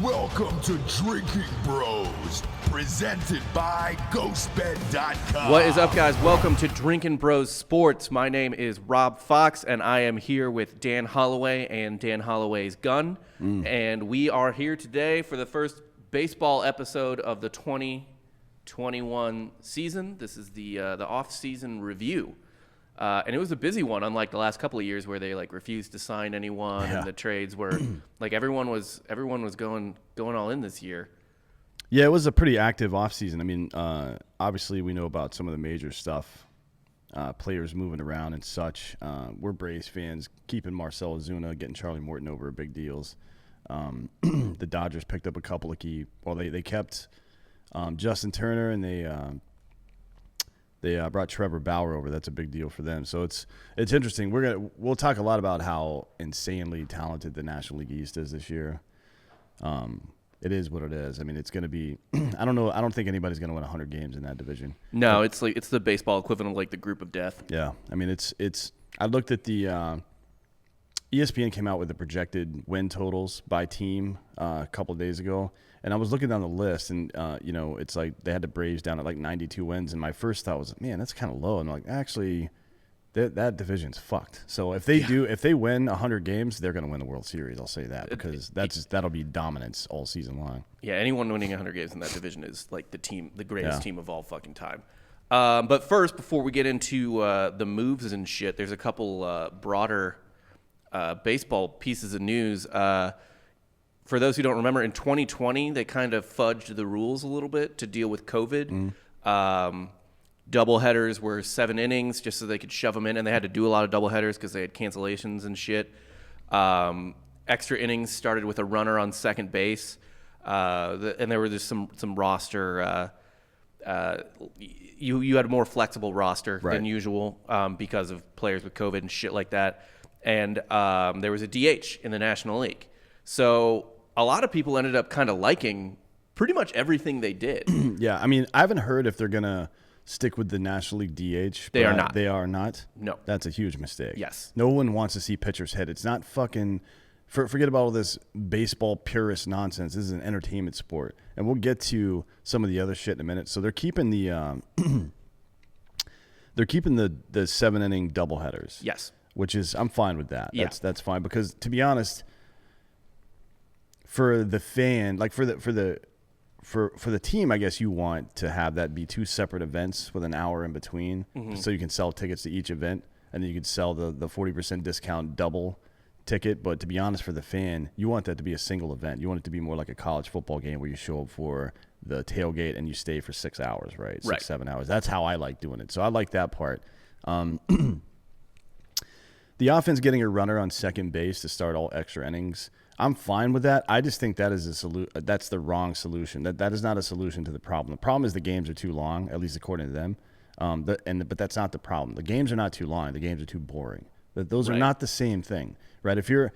Welcome to Drinking Bros, presented by GhostBed.com. What is up, guys? Welcome to Drinking Bros Sports. My name is Rob Fox, and I am here with Dan Hollaway and Dan Hollaway's Gun. And we are here today for the first baseball episode of the 2021 season. This is the off-season review. And it was a busy one, unlike the last couple of years where they refused to sign anyone, and the trades were everyone was going all in this year. Yeah, it was a pretty active offseason. I mean, obviously we know about some of the major stuff, players moving around and such. We're Braves fans, keeping Marcell Ozuna, getting Charlie Morton over big deals. The Dodgers picked up a couple of key. Well, they kept Justin Turner, and they brought Trevor Bauer over. That's a big deal for them. So it's interesting. We'll talk a lot about how insanely talented the National League East is this year. It is what it is. I mean, it's going to be. I don't know. I don't think anybody's going to win 100 games in that division. No, it's the baseball equivalent of the group of death. Yeah, I mean, it's. I looked at the. ESPN came out with the projected win totals by team a couple of days ago. And I was looking down the list, and, it's like they had the Braves down at 92 wins. And my first thought was, man, that's kind of low. And I'm like, actually, that division's fucked. So if they win 100 games, they're going to win the World Series. I'll say that, because that'll be dominance all season long. Yeah, anyone winning 100 games in that division is the greatest team of all fucking time. But first, before we get into the moves and shit, there's a couple broader baseball pieces of news. For those who don't remember, in 2020, they kind of fudged the rules a little bit to deal with COVID. Doubleheaders were 7 innings just so they could shove them in, and they had to do a lot of doubleheaders because they had cancellations and shit. Extra innings started with a runner on second base, and there were just some roster. You had a more flexible roster than usual because of players with COVID and shit like that. And there was a DH in the National League. So a lot of people ended up kind of liking pretty much everything they did. Yeah, I mean, I haven't heard if they're going to stick with the National League DH. They are not. They are not? No. That's a huge mistake. Yes. No one wants to see pitchers hit. It's not fucking – forget about all this baseball purist nonsense. This is an entertainment sport. And we'll get to some of the other shit in a minute. So they're keeping the the 7-inning doubleheaders. Yes. Which is – I'm fine with that. Yeah. That's fine, because to be honest – for the fan, for the team, I guess you want to have that be 2 separate events with an hour in between, so you can sell tickets to each event, and then you could sell the 40% discount double ticket. But to be honest, for the fan, you want that to be a single event. You want it to be more like a college football game where you show up for the tailgate and you stay for 6 hours, right? 7 hours. That's how I like doing it. So I like that part. The offense getting a runner on second base to start all extra innings, I'm fine with that. I just think that is that's the wrong solution. That is not a solution to the problem. The problem is the games are too long, at least according to them. But that's not the problem. The games are not too long. The games are too boring. Those are not the same thing, right? If you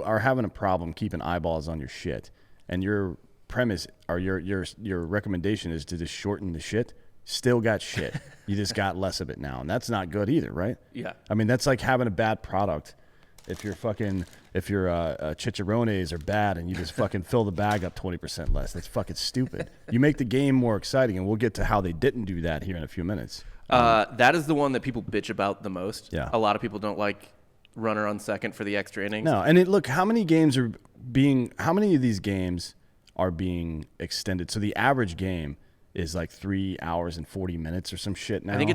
are having a problem keeping eyeballs on your shit, and your premise or your recommendation is to just shorten the shit, still got shit. You just got less of it now, and that's not good either, right? Yeah. I mean, that's like having a bad product. If your chicharrones are bad and you just fucking fill the bag up 20% less, that's fucking stupid. You make the game more exciting, and we'll get to how they didn't do that here in a few minutes. That is the one that people bitch about the most. Yeah. A lot of people don't like runner on second for the extra innings. No, and look, how many of these games are being extended? So the average game is 3 hours and 40 minutes or some shit now. I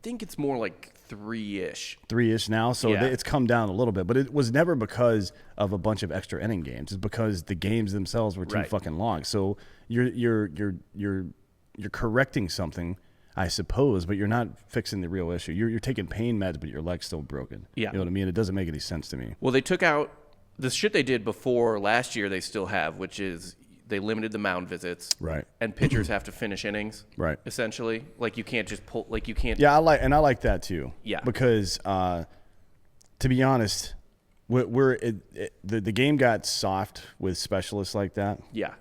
think it's more like 3-ish. 3-ish now, so it's come down a little bit, but it was never because of a bunch of extra inning games. It's because the games themselves were too fucking long. So you're correcting something, I suppose, but you're not fixing the real issue. You're taking pain meds, but your leg's still broken. Yeah. You know what I mean? It doesn't make any sense to me. Well, they took out the shit they did before last year. They still have, which is they limited the mound visits. Right. And pitchers have to finish innings. Right. Essentially, you can't just pull. You can't. Yeah, I like that too. Yeah. Because to be honest, the game got soft with specialists like that. Yeah.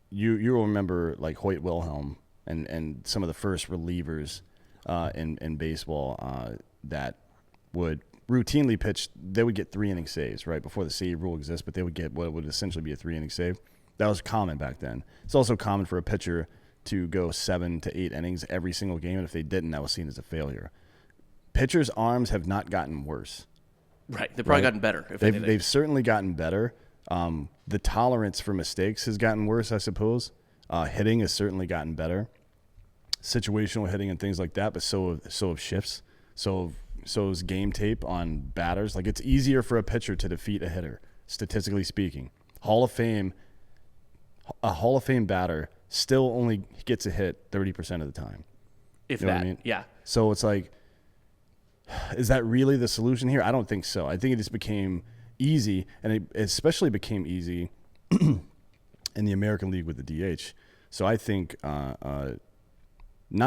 You will remember Hoyt Wilhelm and some of the first relievers in baseball that would routinely pitched, they would get 3-inning saves, right? Before the save rule exists, but they would get what would essentially be a 3-inning save. That was common back then. It's also common for a pitcher to go 7 to 8 innings every single game, and if they didn't, that was seen as a failure. Pitchers' arms have not gotten worse. Right. They've probably gotten better. They've certainly gotten better. The tolerance for mistakes has gotten worse, I suppose. Hitting has certainly gotten better. Situational hitting and things like that, but so have shifts. So is game tape on batters. Like, it's easier for a pitcher to defeat a hitter, statistically speaking. A Hall of Fame batter still only gets a hit 30% of the time. If you know that, what I mean? yeah. So it's like, is that really the solution here? I don't think so. I think it just became easy, and it especially became easy in the American League with the DH. So I think not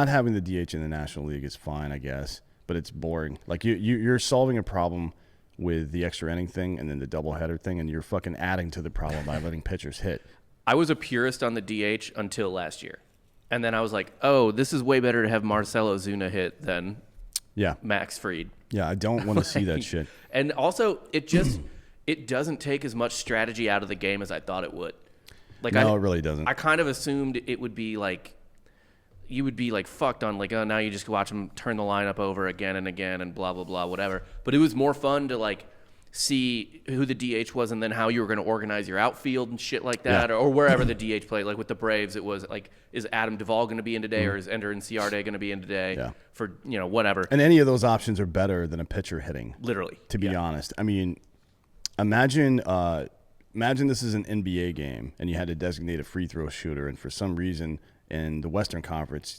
having the DH in the National League is fine, I guess, but it's boring. Like, you're solving a problem with the extra inning thing and then the doubleheader thing, and you're fucking adding to the problem by letting pitchers hit. I was a purist on the DH until last year. And then I was like, oh, this is way better to have Marcell Ozuna hit than Max Fried. Yeah, I don't want to see that shit. And also, it doesn't take as much strategy out of the game as I thought it would. Like, no, it really doesn't. I kind of assumed it would be like, you would be like fucked on, like, oh, now you just watch them turn the lineup over again and again and blah, blah, blah, whatever. But it was more fun to, like, see who the DH was and then how you were going to organize your outfield and shit like that, or wherever the DH played. Like with the Braves, it was like, is Adam Duvall going to be in today, or is Ender Inciarte going to be in today for, whatever. And any of those options are better than a pitcher hitting. Literally. To be honest. I mean, imagine this is an NBA game and you had to designate a free throw shooter, and for some reason in the Western Conference,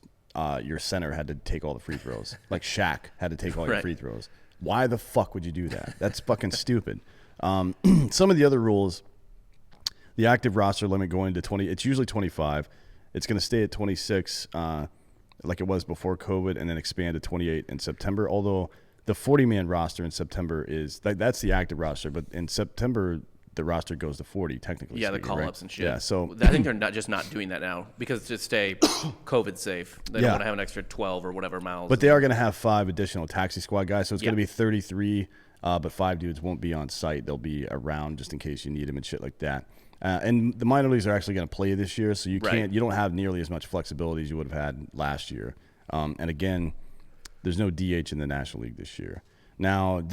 your center had to take all the free throws. Like Shaq had to take all your free throws. Why the fuck would you do that? That's fucking stupid. Some of the other rules, the active roster limit going to 20, it's usually 25. It's going to stay at 26 like it was before COVID, and then expand to 28 in September. Although the 40-man roster in September is, that's the active roster, but in September the roster goes to 40 technically. Yeah, the call-ups and shit. Yeah, so I think they're not doing that now because to stay COVID safe. They don't want to have an extra 12 or whatever miles. But they are going to have 5 additional taxi squad guys, so it's going to be 33, but 5 dudes won't be on site. They'll be around just in case you need them and shit like that. And the minor leagues are actually going to play this year, so you don't have nearly as much flexibility as you would have had last year. And again, there's no DH in the National League this year. Now,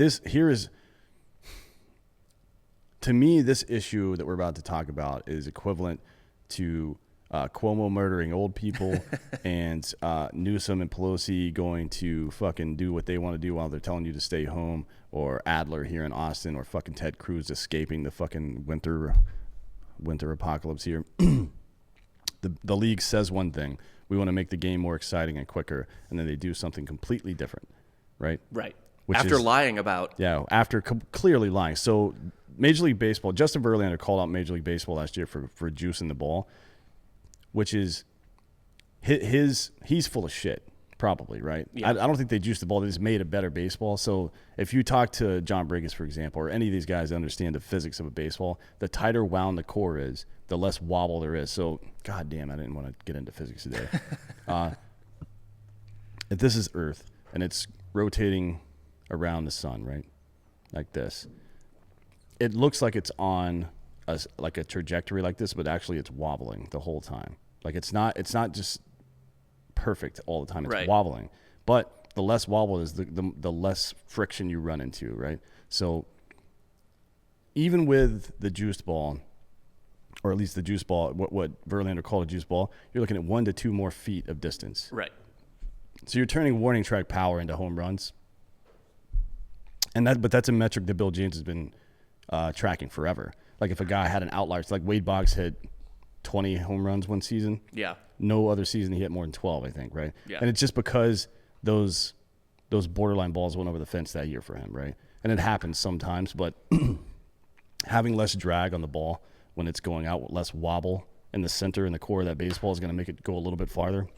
to me, this issue that we're about to talk about is equivalent to Cuomo murdering old people and Newsom and Pelosi going to fucking do what they want to do while they're telling you to stay home, or Adler here in Austin, or fucking Ted Cruz escaping the fucking winter apocalypse here. The league says one thing: we want to make the game more exciting and quicker, and then they do something completely different, right? Right. Which after is, lying about. Yeah, after clearly lying. So Major League Baseball, Justin Verlander called out Major League Baseball last year for juicing the ball, which is he's full of shit, probably, right? Yeah. I don't think they juiced the ball. They just made a better baseball. So if you talk to John Briggs, for example, or any of these guys that understand the physics of a baseball, the tighter wound the core is, the less wobble there is. So, God damn, I didn't want to get into physics today. If this is Earth and it's rotating around the sun, right, like this, it looks like it's on a trajectory like this, but actually it's wobbling the whole time. Like it's not just perfect all the time. It's wobbling. But the less wobble is, the less friction you run into, right? So even with the juiced ball, or at least the juice ball, what Verlander called a juice ball, you're looking at 1 to 2 more feet of distance. Right. So you're turning warning track power into home runs. But that's a metric that Bill James has been tracking forever. Like if a guy had an outlier, it's like Wade Boggs hit 20 home runs one season. Yeah. No other season he hit more than 12, I think, right? Yeah. And it's just because those borderline balls went over the fence that year for him, right? And it happens sometimes, but having less drag on the ball when it's going out, less wobble in the center and the core of that baseball is going to make it go a little bit farther.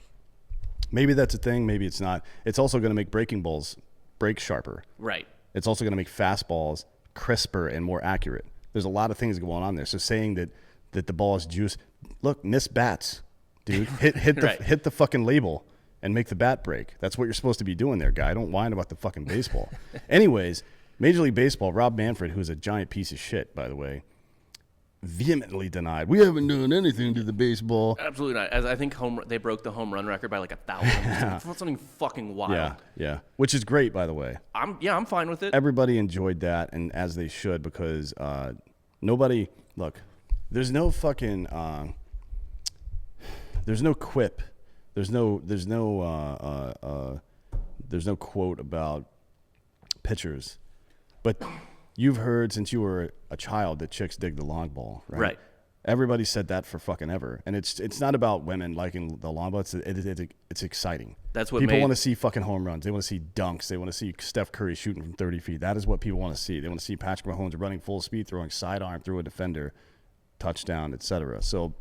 Maybe that's a thing. Maybe it's not. It's also going to make breaking balls break sharper. Right. It's also going to make fastballs crisper and more accurate. There's a lot of things going on there. So saying that the ball is juice, look, miss bats, dude. Hit the fucking label and make the bat break. That's what you're supposed to be doing there, guy. Don't whine about the fucking baseball. Anyways, Major League Baseball, Rob Manfred, who's a giant piece of shit, by the way, vehemently denied. We haven't done anything to the baseball. Absolutely not. As I think they broke the home run record by like 1,000. Something fucking wild. Yeah. Which is great, by the way. I'm fine with it. Everybody enjoyed that, and as they should, because nobody look. There's no fucking. There's no quip. There's no quote about pitchers, but you've heard since you were a child that chicks dig the long ball, right? Right. Everybody said that for fucking ever, and it's not about women liking the long ball. It's exciting. That's what people want to see. Fucking home runs. They want to see dunks. They want to see Steph Curry shooting from 30 feet. That is what people want to see. They want to see Patrick Mahomes running full speed, throwing sidearm through a defender, touchdown, etc. So,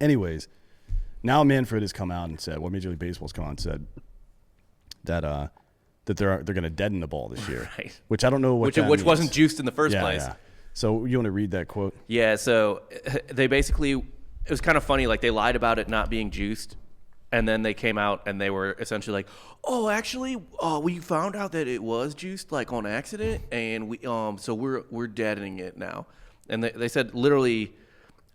anyways, now Manfred has come out and said, Major League Baseball's come out and said that they're going to deaden the ball this year, right? Which I don't know what which wasn't juiced in the first place. Yeah. So you want to read that quote? Yeah. So they basically, it was kind of funny. Like they lied about it not being juiced, and then they came out and they were essentially like, "Oh, actually, we found out that it was juiced like on accident, and we so we're deadening it now." And they said literally,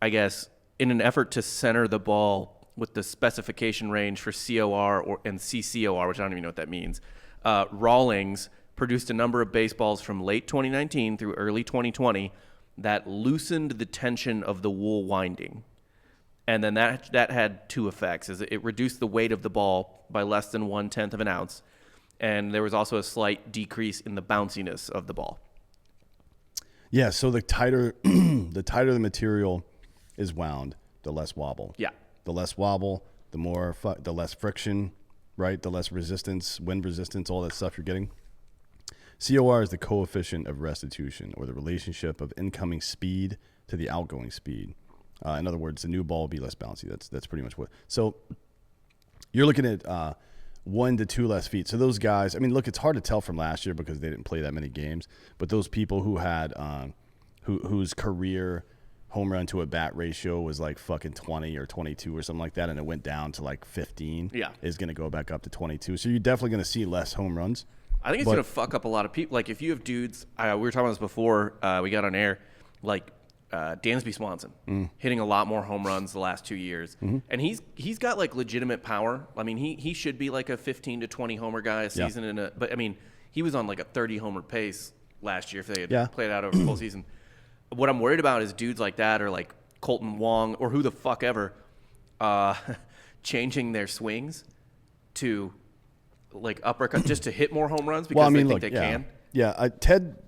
I guess, in an effort to center the ball with the specification range for COR and CCOR, which I don't even know what that means. Rawlings produced a number of baseballs from late 2019 through early 2020 that loosened the tension of the wool winding. And then that had two effects. Is it reduced the weight of the ball by less than 1/10 of an ounce, and there was also a slight decrease in the bounciness of the ball. Yeah, so the tighter the material is wound, the less wobble. Yeah. The less wobble, the less friction, right? The less resistance, wind resistance, all that stuff you're getting. COR is the coefficient of restitution, or the relationship of incoming speed to the outgoing speed. In other words, the new ball will be less bouncy. That's pretty much what. So you're looking at 1 to 2 less feet. So those guys, I mean, look, it's hard to tell from last year because they didn't play that many games. But those people who had whose career home run to a bat ratio was like fucking 20 or 22 or something like that, and it went down to like 15, is going to go back up to 22. So you're definitely going to see less home runs. I think it's going to fuck up a lot of people. Like if you have dudes, we were talking about this before we got on air, like Dansby Swanson hitting a lot more home runs the last 2 years. And he's got like legitimate power. I mean, he should be like a 15 to 20 homer guy a season. But I mean, he was on like a 30 homer pace last year if they had played out over the full season. What I'm worried about is dudes like that, or like Colton Wong, or who the fuck ever, changing their swings to like uppercut just to hit more home runs because they think they can. Yeah, Ted,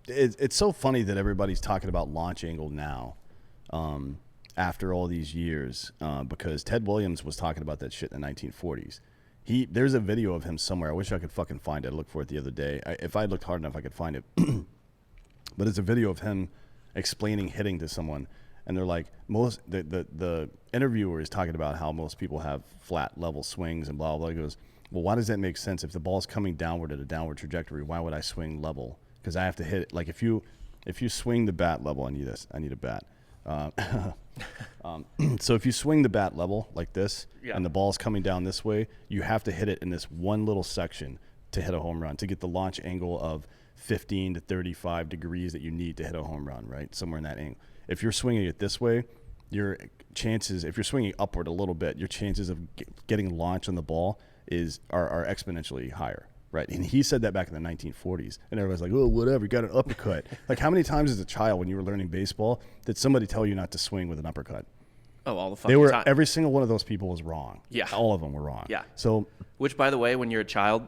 it's so funny that everybody's talking about launch angle now after all these years because Ted Williams was talking about that shit in the 1940s. There's a video of him somewhere. I wish I could fucking find it. I looked for it the other day. If I looked hard enough, I could find it. But it's a video of him explaining hitting to someone, and they're like, the interviewer is talking about how most people have flat level swings and blah blah blah. He goes, well, why does that make sense? If the ball's coming downward at a downward trajectory, why would I swing level? Because I have to hit it. Like if you swing the bat level, I need a bat. So if you swing the bat level like this, and the ball's coming down this way, you have to hit it in this one little section to hit a home run, to get the launch angle of 15 to 35 degrees that you need to hit a home run, right? Somewhere in that angle. If you're swinging it this way, your chances, if you're swinging upward a little bit, your chances of getting launched on the ball are exponentially higher, right? And he said that back in the 1940s, and everybody's like, oh, whatever, you got an uppercut. Like how many times as a child when you were learning baseball did somebody tell you not to swing with an uppercut? Oh, all the fucking time. Every single one of those people was wrong. Yeah. All of them were wrong. Yeah. So, which, by the way, when you're a child,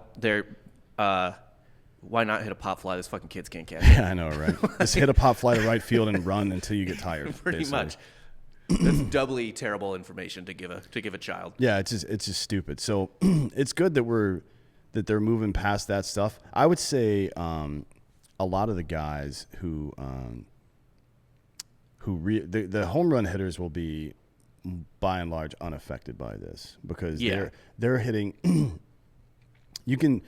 why not hit a pop fly? Those fucking kids can't catch it. Yeah, I know, right? Just hit a pop fly to right field and run until you get tired. Pretty basically. much. That's doubly terrible information to give a child. Yeah, it's just stupid. So it's good that they're moving past that stuff. I would say a lot of the guys who the home run hitters will be by and large unaffected by this because they're hitting. You can.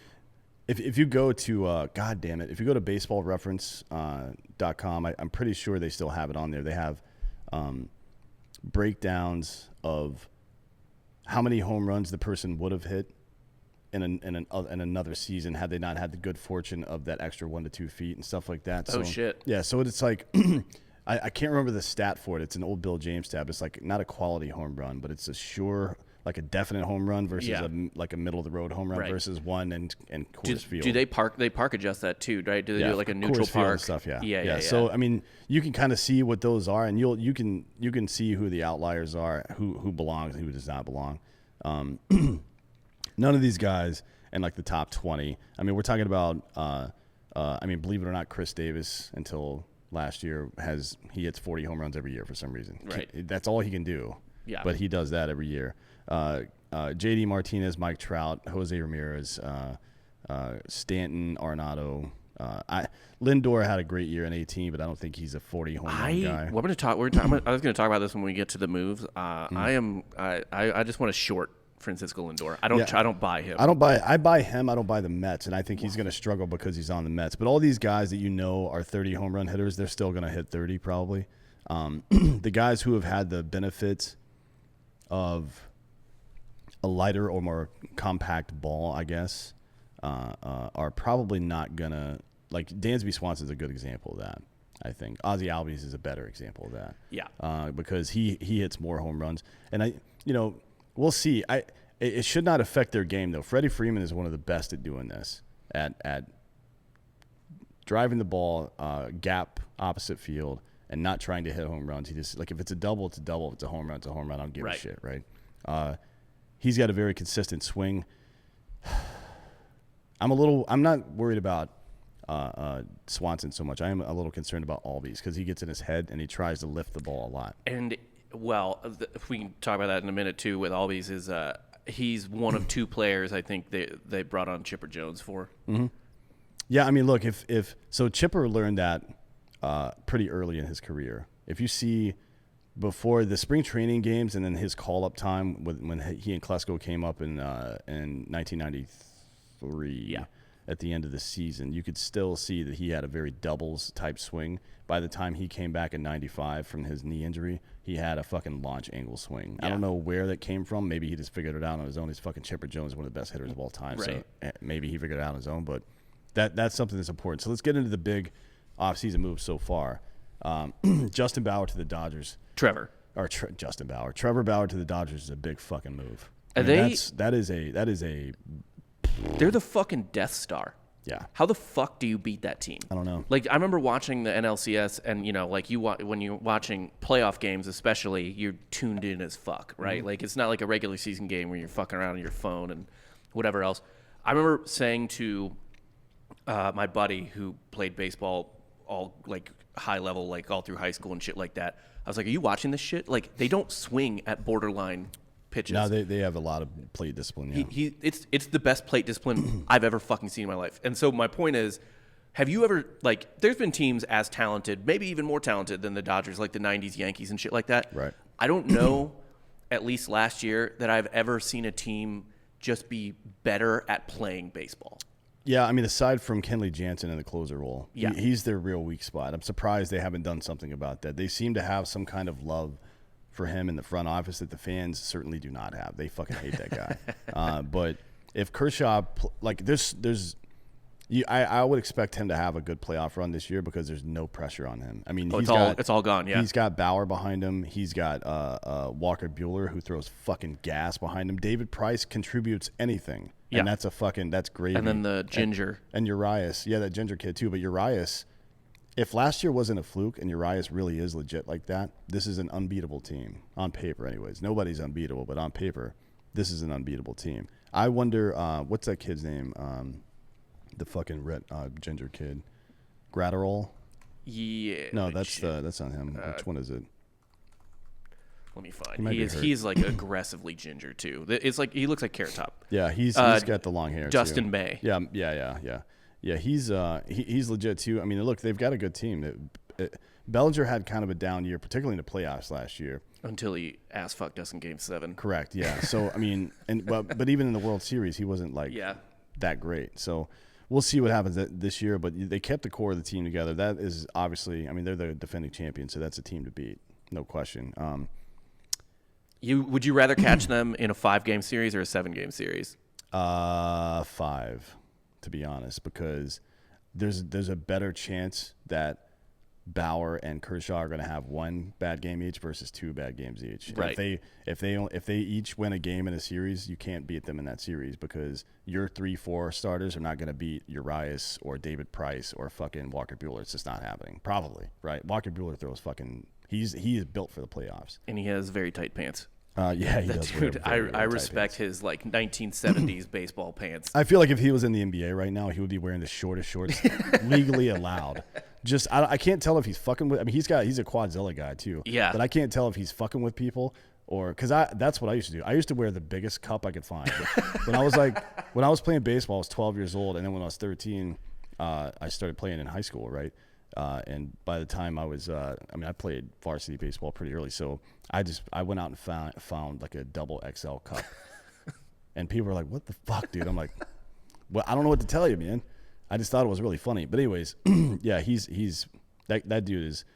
If you go to God damn it, if you go to baseballreference.com, I'm pretty sure they still have it on there. They have breakdowns of how many home runs the person would have hit in another season had they not had the good fortune of that extra 1 to 2 feet and stuff like that. So, shit. Yeah, so it's like I can't remember the stat for it. It's an old Bill James stat. It's like not a quality home run, but it's a sure, like a definite home run versus like a middle of the road home run versus one and Coors Field. Do they park adjust that too, right? Do they do like a neutral Coors Field park and stuff? Yeah. So I mean, you can kind of see what those are, and you can see who the outliers are, who belongs and who does not belong. None of these guys in like the top 20. I mean, we're talking about. I mean, believe it or not, Chris Davis until last year he hits 40 home runs every year for some reason. Right. That's all he can do. Yeah. But he does that every year. JD Martinez, Mike Trout, Jose Ramirez, Stanton, Arenado. Lindor had a great year in 18, but I don't think he's a 40 home run guy. I was going to talk about this when we get to the moves. I just want to short Francisco Lindor. I don't buy him. I buy him. I don't buy the Mets, and I think he's going to struggle because he's on the Mets. But all these guys that you know are 30 home run hitters, they're still going to hit 30 probably. The guys who have had the benefits of a lighter or more compact ball, I guess, are probably not going to – like Dansby Swanson's a good example of that, I think. Ozzie Albies is a better example of that. Yeah. Because he hits more home runs. And we'll see. It should not affect their game, though. Freddie Freeman is one of the best at doing this, at driving the ball gap opposite field and not trying to hit home runs. He just, like, if it's a double, it's a double. If it's a home run, it's a home run. I don't give a shit, right? He's got a very consistent swing. I'm not worried about Swanson so much. I am a little concerned about Albies because he gets in his head and he tries to lift the ball a lot. And if we can talk about that in a minute too, with Albies is he's one of two players I think they brought on Chipper Jones for. Mm-hmm. Yeah, I mean, look, if Chipper learned that pretty early in his career. If you see before the spring training games and then his call up time when he and Klesko came up in 1993. At the end of the season, you could still see that he had a very doubles type swing. By the time he came back in 95 from his knee injury, he had a fucking launch angle swing. Yeah. I don't know where that came from. Maybe he just figured it out on his own. He's fucking Chipper Jones, one of the best hitters of all time. Right. So maybe he figured it out on his own, but that's something that's important. So let's get into the big offseason moves so far. Justin Bauer to the Dodgers. Trevor Bauer to the Dodgers is a big fucking move. That is a They're the fucking Death Star. Yeah. How the fuck do you beat that team? I don't know. Like, I remember watching the NLCS, and like when you're watching playoff games, especially, you're tuned in as fuck, right? Mm-hmm. Like, it's not like a regular season game where you're fucking around on your phone and whatever else. I remember saying to my buddy who played baseball all like high level, like all through high school and shit like that. I was like, "Are you watching this shit? Like, they don't swing at borderline pitches." No, they have a lot of plate discipline. Yeah. It's the best plate discipline I've ever fucking seen in my life. And so my point is, have you ever, like, there's been teams as talented, maybe even more talented than the Dodgers, like the 90s Yankees and shit like that. Right. I don't know, at least last year, that I've ever seen a team just be better at playing baseball. Yeah, I mean, aside from Kenley Jansen in the closer role, yeah. He's their real weak spot. I'm surprised they haven't done something about that. They seem to have some kind of love for him in the front office that the fans certainly do not have. They fucking hate that guy. But if Kershaw, I would expect him to have a good playoff run this year because there's no pressure on him. I mean, it's all gone. Yeah, he's got Bauer behind him. He's got Walker Buehler who throws fucking gas behind him. David Price contributes anything, and that's gravy. And then the Ginger and Urias, that Ginger kid too. But Urias, if last year wasn't a fluke and Urias really is legit like that, this is an unbeatable team on paper. Anyways, nobody's unbeatable, but on paper, this is an unbeatable team. I wonder what's that kid's name. The fucking red ginger kid, Gratterall. Yeah. No, that's not him. Which one is it? Let me find. He's like aggressively ginger too. It's like he looks like Carrot Top. Yeah, he's got the long hair. Justin too. May. Yeah. He's legit too. I mean, look, they've got a good team. Bellinger had kind of a down year, particularly in the playoffs last year. Until he ass fucked us in Game 7. Correct. Yeah. So I mean, but even in the World Series, he wasn't like that great. So. We'll see what happens this year, but they kept the core of the team together. That is obviously, I mean, they're the defending champions, so that's a team to beat, no question. Would you rather catch them in a 5-game series or a 7-game series? 5, to be honest, because there's a better chance that Bauer and Kershaw are going to have 1 bad game each versus 2 bad games each. Right. If they each win a game in a series, you can't beat them in that series because your 3-4 starters are not going to beat Urias or David Price or fucking Walker Buehler. It's just not happening. Probably, right? Walker Buehler throws fucking. He is built for the playoffs, and he has very tight pants. Yeah, he does. Dude, I respect his like 1970s baseball pants. I feel like if he was in the NBA right now, he would be wearing the shortest shorts legally allowed. Just I can't tell if he's fucking with. I mean, he's a Quadzilla guy too. Yeah. But I can't tell if he's fucking with people or because that's what I used to do. I used to wear the biggest cup I could find. when I was playing baseball, I was 12 years old, and then when I was 13, I started playing in high school, right? And by the time I was, I played varsity baseball pretty early, so I went out and found like a double XL cup, and people were like, "What the fuck, dude?" I'm like, "Well, I don't know what to tell you, man." I just thought it was really funny. But anyways, yeah, he's that dude is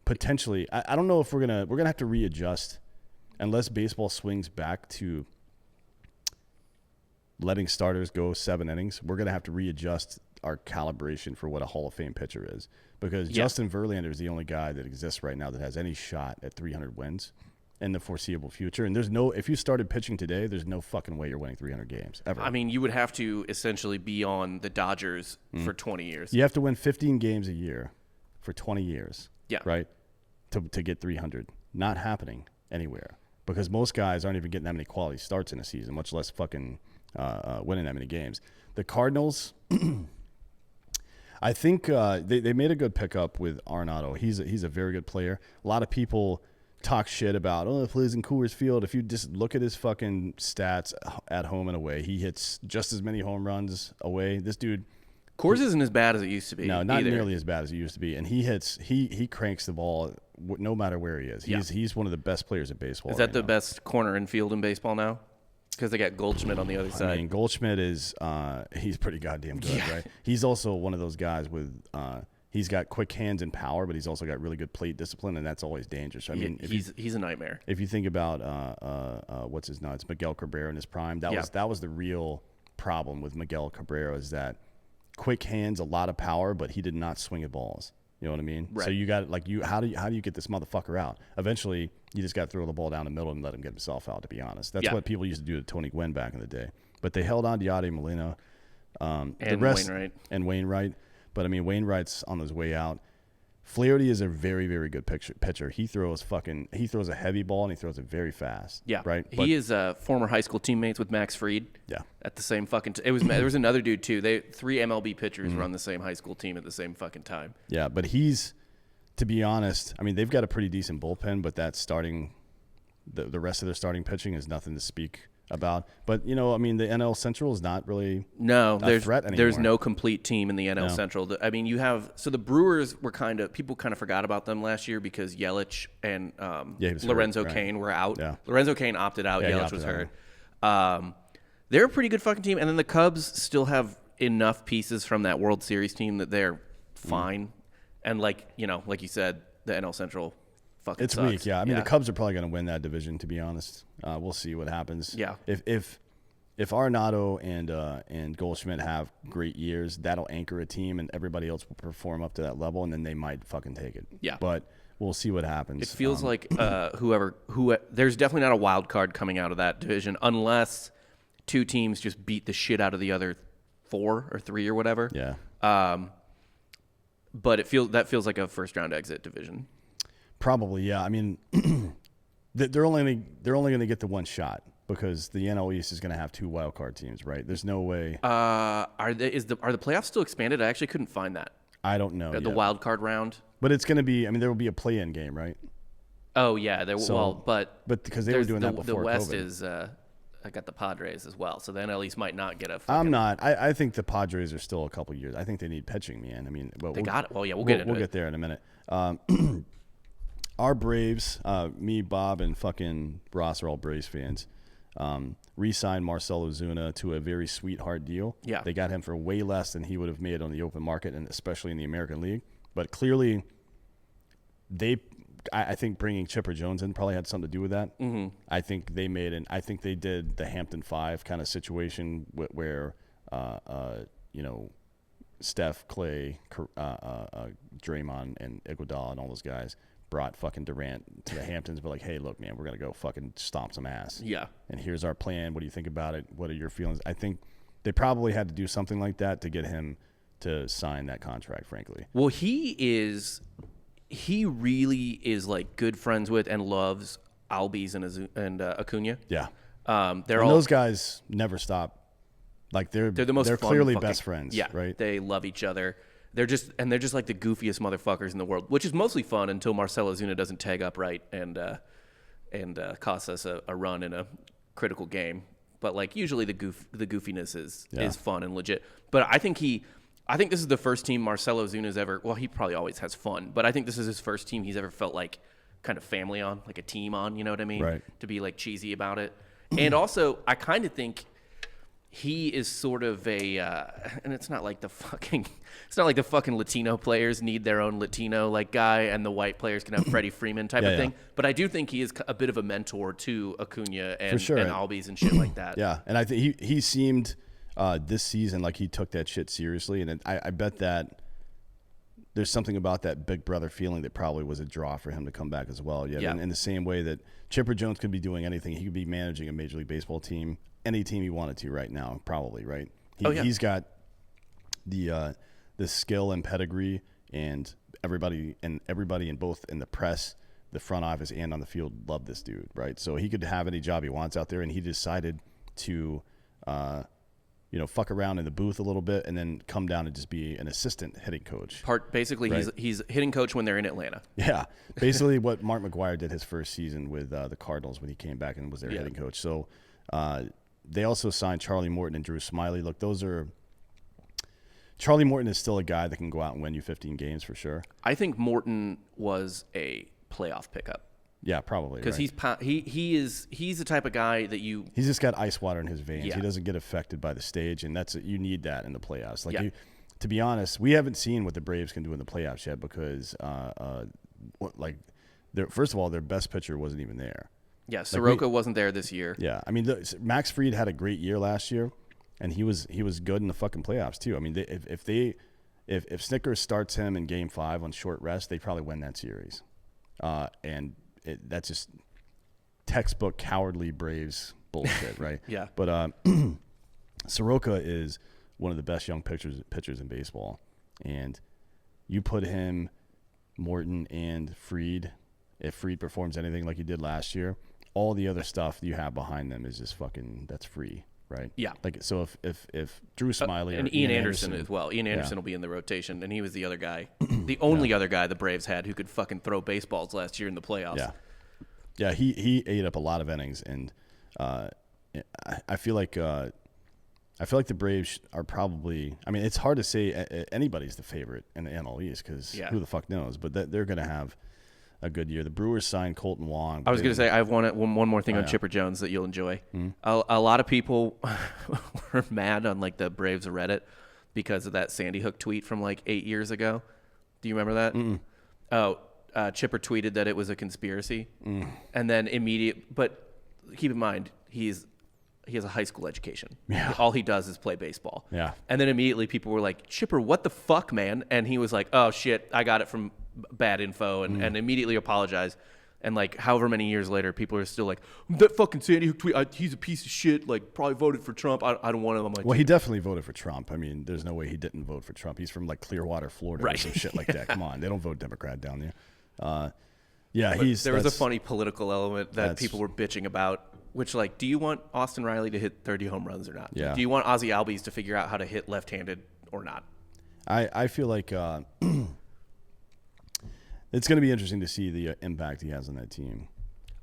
potentially. I don't know if we're gonna have to readjust unless baseball swings back to letting starters go 7 innings. We're gonna have to readjust our calibration for what a Hall of Fame pitcher is because Justin Verlander is the only guy that exists right now that has any shot at 300 wins in the foreseeable future. And if you started pitching today, there's no fucking way you're winning 300 games ever. I mean, you would have to essentially be on the Dodgers for 20 years. You have to win 15 games a year for 20 years. Yeah. Right. To get 300. Not happening anywhere because most guys aren't even getting that many quality starts in a season, much less fucking winning that many games. The Cardinals. I think they made a good pickup with Arenado. He's a very good player. A lot of people talk shit about, he plays in Coors Field. If you just look at his fucking stats at home and away, he hits just as many home runs away. This dude. Coors isn't as bad as it used to be. No, not either. nearly as bad as it used to be. And he cranks the ball no matter where he is. He's one of the best players in baseball. Is that the best corner infield in baseball now? Because they got Goldschmidt on the other side. I mean, Goldschmidt is he's pretty goddamn good, right? He's also one of those guys with he's got quick hands and power, but he's also got really good plate discipline, and that's always dangerous. I mean, he's a nightmare. If you think about what's his nuts, Miguel Cabrera in his prime, that was the real problem with Miguel Cabrera is that quick hands, a lot of power, but he did not swing at balls. You know what I mean? Right. So you got how do you get this motherfucker out? Eventually, you just got to throw the ball down the middle and let him get himself out. To be honest, that's what people used to do to Tony Gwynn back in the day. But they held on to Yadier Molina, and Wainwright. But I mean, Wainwright's on his way out. Flaherty is a very, very good pitcher. He throws a heavy ball and he throws it very fast. Yeah, right. He is former high school teammates with Max Fried. Yeah, at the same fucking. There was another dude too. 3 MLB pitchers were on the same high school team at the same fucking time. Yeah, but to be honest, I mean they've got a pretty decent bullpen, but that starting, the rest of their starting pitching is nothing to speak about. But I mean the NL Central is not really a threat anymore. There's no complete team in the NL Central. I mean you have the Brewers were people kind of forgot about them last year because Yelich and Lorenzo Cain were out. Yeah. Lorenzo Cain opted out. Yelich was hurt. They're a pretty good fucking team, and then the Cubs still have enough pieces from that World Series team that they're fine. And like you said, the NL Central. It's sucks. weak, yeah. I mean, the Cubs are probably going to win that division, to be honest. We'll see what happens. Yeah. If Arenado and Goldschmidt have great years, that'll anchor a team, and everybody else will perform up to that level, and then they might fucking take it. Yeah. But we'll see what happens. It feels like there's definitely not a wild card coming out of that division unless 2 teams just beat the shit out of the other 4 or 3 or whatever. Yeah. But that feels like a first round exit division. Probably, yeah. I mean, they're only going to get the one shot because the NL East is going to have 2 wild card teams, right? There's no way. Are the playoffs still expanded? I actually couldn't find that. I don't know. The wild card round. But it's going to be. I mean, there will be a play-in game, right? Oh yeah, but because they were doing that before the West COVID. is. I got the Padres as well, so the NL East might not get a. I'm not. I think the Padres are still a couple years. I think they need pitching, man. I mean, they got it. Well, yeah, we'll get there in a minute. Our Braves, me, Bob, and fucking Ross are all Braves fans. Re-signed Marcell Ozuna to a very sweetheart deal. Yeah. They got him for way less than he would have made on the open market, and especially in the American League. But clearly, they I think bringing Chipper Jones in probably had something to do with that. Mm-hmm. I think they did the Hampton 5 kind of situation where Steph, Clay, Draymond, and Iguodala and all those guys brought fucking Durant to the Hamptons, but like, hey, look, man, we're gonna go fucking stomp some ass. Yeah. And here's our plan. What do you think about it? What are your feelings? I think they probably had to do something like that to get him to sign that contract, frankly. Well, he really is like good friends with and loves Albies and Acuna. Yeah. Those guys never stop. Like they're clearly best friends. Yeah. Right. They love each other. They're just like the goofiest motherfuckers in the world, which is mostly fun until Marcell Ozuna doesn't tag up right and costs us a run in a critical game. But like usually the goofiness is fun and legit. But I think this is the first team Marcell Ozuna's ever. Well, he probably always has fun, but I think this is his first team he's ever felt like kind of family on, like a team on. You know what I mean? Right. To be like cheesy about it, and also I kind of think he is sort of and it's not like the fucking Latino players need their own Latino like guy, and the white players can have Freddie Freeman type of thing. But I do think he is a bit of a mentor to Acuna and Albies and shit like that. Yeah, and I think he seemed this season like he took that shit seriously, and I bet that there's something about that big brother feeling that probably was a draw for him to come back as well. Yeah, in the same way that Chipper Jones could be doing anything, he could be managing a Major League Baseball team. Any team he wanted to right now, probably, right? He's got the skill and pedigree, and everybody in both in the press, the front office, and on the field love this dude, right? So he could have any job he wants out there, and he decided to, fuck around in the booth a little bit, and then come down and just be an assistant hitting coach. Basically, right? he's hitting coach when they're in Atlanta. Yeah, basically what Mark McGwire did his first season with the Cardinals when he came back and was their hitting coach. So. They also signed Charlie Morton and Drew Smiley. Look, Charlie Morton is still a guy that can go out and win you 15 games for sure. I think Morton was a playoff pickup. Yeah, probably. Because he's the type of guy that he's just got ice water in his veins. Yeah. He doesn't get affected by the stage, and you need that in the playoffs. To be honest, we haven't seen what the Braves can do in the playoffs yet because, first of all, their best pitcher wasn't even there. Yeah, Soroka wasn't there this year. Yeah, I mean, Max Fried had a great year last year, and he was good in the fucking playoffs too. I mean, if Snickers starts him in Game 5 on short rest, they probably win that series. That's just textbook cowardly Braves bullshit, right? Yeah. But Soroka is one of the best young pitchers in baseball, and you put him, Morton, and Fried. If Fried performs anything like he did last year, all the other stuff you have behind them is just that's free, right? Yeah. Like, so if Drew Smiley and Ian Anderson as well. Ian Anderson will be in the rotation, and he was the other guy, the only other guy the Braves had who could fucking throw baseballs last year in the playoffs. Yeah. Yeah, he ate up a lot of innings, and I feel like the Braves are probably. I mean, it's hard to say anybody's the favorite in the NL East because who the fuck knows? But they're going to have a good year. The Brewers signed Colton Wong. I was going to say I have one more thing on Chipper Jones that you'll enjoy. Mm-hmm. A lot of people were mad on like the Braves Reddit because of that Sandy Hook tweet from like 8 years ago. Do you remember that? Mm-mm. Oh, Chipper tweeted that it was a conspiracy, and then But keep in mind he has a high school education. Yeah. All he does is play baseball. Yeah. And then immediately people were like, Chipper, what the fuck, man? And he was like, oh shit, I got it from bad info, and immediately apologized. And like however many years later, people are still like, that fucking Sandy Hook tweet, he's a piece of shit, like probably voted for Trump. I don't want him on my team. He definitely voted for Trump. I mean, there's no way he didn't vote for Trump. He's from like Clearwater, Florida, or some shit like that. Come on, they don't vote Democrat down there. There was a funny political element that people were bitching about, which like, do you want Austin Riley to hit 30 home runs or not? Yeah. Do you want Ozzie Albies to figure out how to hit left-handed or not? I feel like it's going to be interesting to see the impact he has on that team.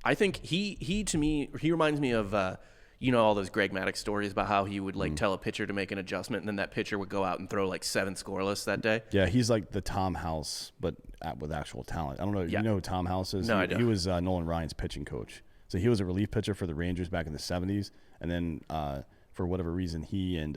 I think he to me, he reminds me of, all those Greg Maddux stories about how he would like tell a pitcher to make an adjustment, and then that pitcher would go out and throw like 7 scoreless that day. Yeah, he's like the Tom House, but with actual talent. I don't know. Yeah. You know who Tom House is? No, I don't. He was Nolan Ryan's pitching coach. So he was a relief pitcher for the Rangers back in the 70s, and then for whatever reason, he and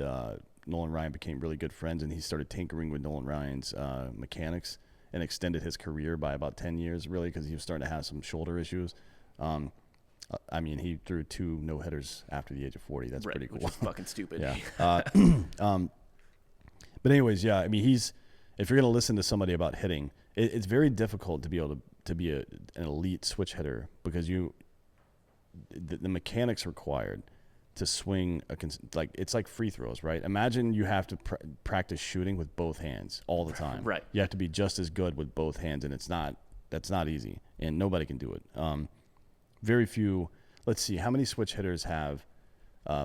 Nolan Ryan became really good friends, and he started tinkering with Nolan Ryan's mechanics. and extended his career by about 10 years, really, because he was starting to have some shoulder issues. I mean, he threw 2 no-hitters after the age of 40. That's pretty cool. Which is fucking stupid. Yeah. But anyways, yeah, I mean, if you're going to listen to somebody about hitting, it's very difficult to be able to be an elite switch hitter because the mechanics required to swing it's like free throws, right? Imagine you have to practice shooting with both hands all the time. Right. You have to be just as good with both hands, and that's not easy, and nobody can do it. Very few. Let's see, how many switch hitters have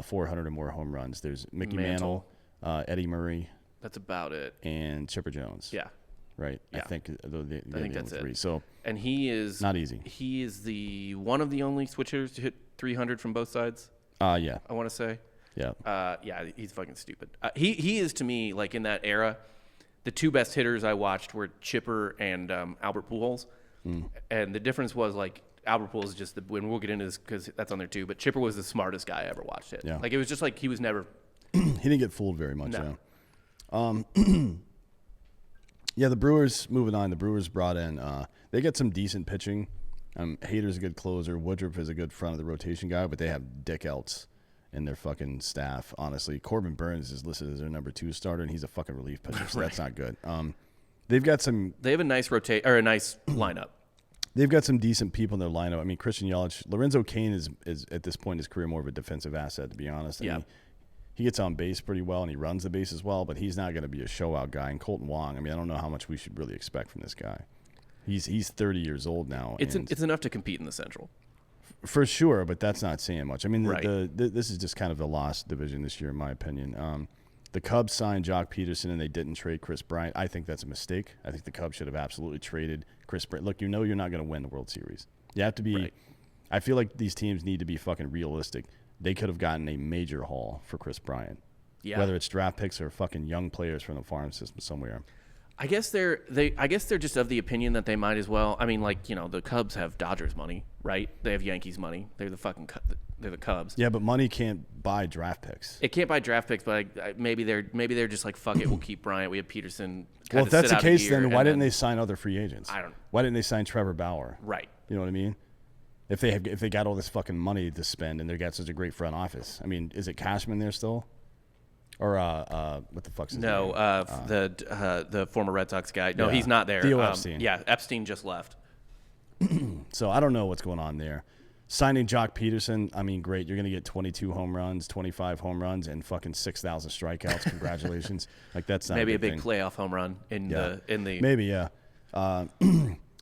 400 or more home runs? There's Mickey Mantle, Eddie Murray. That's about it. And Chipper Jones. Yeah. Right. Yeah. I think that's three. it. So, and he is not easy. He is one of the only switch hitters to hit 300 from both sides. Yeah. I want to say. Yeah. Yeah, he's fucking stupid. He is, to me, like in that era, the 2 best hitters I watched were Chipper and Albert Pujols. And the difference was like Albert Pujols is just when we'll get into this because that's on there too. But Chipper was the smartest guy I ever watched it. Yeah. Like it was just like he was never. He didn't get fooled very much. No. Yeah. Yeah, the Brewers, moving on, the Brewers brought in, they get some decent pitching. Hader's a good closer. Woodruff is a good front of the rotation guy, but they have Dick Eltz in their fucking staff, honestly. Corbin Burns is listed as their number 2 starter, and he's a fucking relief pitcher, so that's not good. They've got some. They have a nice a nice lineup. They've got some decent people in their lineup. I mean, Christian Yelich, Lorenzo Cain is at this point in his career more of a defensive asset, to be honest. Yeah. He gets on base pretty well, and he runs the base as well, but he's not going to be a show-out guy. And Colton Wong, I mean, I don't know how much we should really expect from this guy. He's 30 years old now. It's enough to compete in the Central. For sure, but that's not saying much. I mean, Right. This is just kind of the lost division this year, in my opinion. The Cubs signed Jock Peterson, and they didn't trade Chris Bryant. I think that's a mistake. I think the Cubs should have absolutely traded Chris Bryant. Look, you're not going to win the World Series. You have to be Right. I feel like these teams need to be fucking realistic. They could have gotten a major haul for Chris Bryant. Yeah. Whether it's draft picks or fucking young players from the farm system somewhere. I guess they're just of the opinion that they might as well. I mean, like, you know, the Cubs have Dodgers money, right? They have Yankees money. They're the Cubs. Yeah, but money can't buy draft picks. It can't buy draft picks, but maybe they're just like, fuck it, we'll keep Bryant. We have Peterson. Well, if that's the case, then why didn't they sign other free agents? I don't. Why didn't they sign Trevor Bauer? Right. You know what I mean? If they got all this fucking money to spend and they got such a great front office, I mean, is it Cashman there still? Or what the fuck's his name? No, the former Red Sox guy. No, Yeah. he's not there. Theo Epstein. Yeah, Epstein just left. So I don't know what's going on there. Signing Jock Peterson, I mean, great. You're going to get 22 home runs, 25 home runs, and fucking 6,000 strikeouts. Congratulations. Like, that's not Maybe a a big thing. playoff home run in the Maybe, yeah.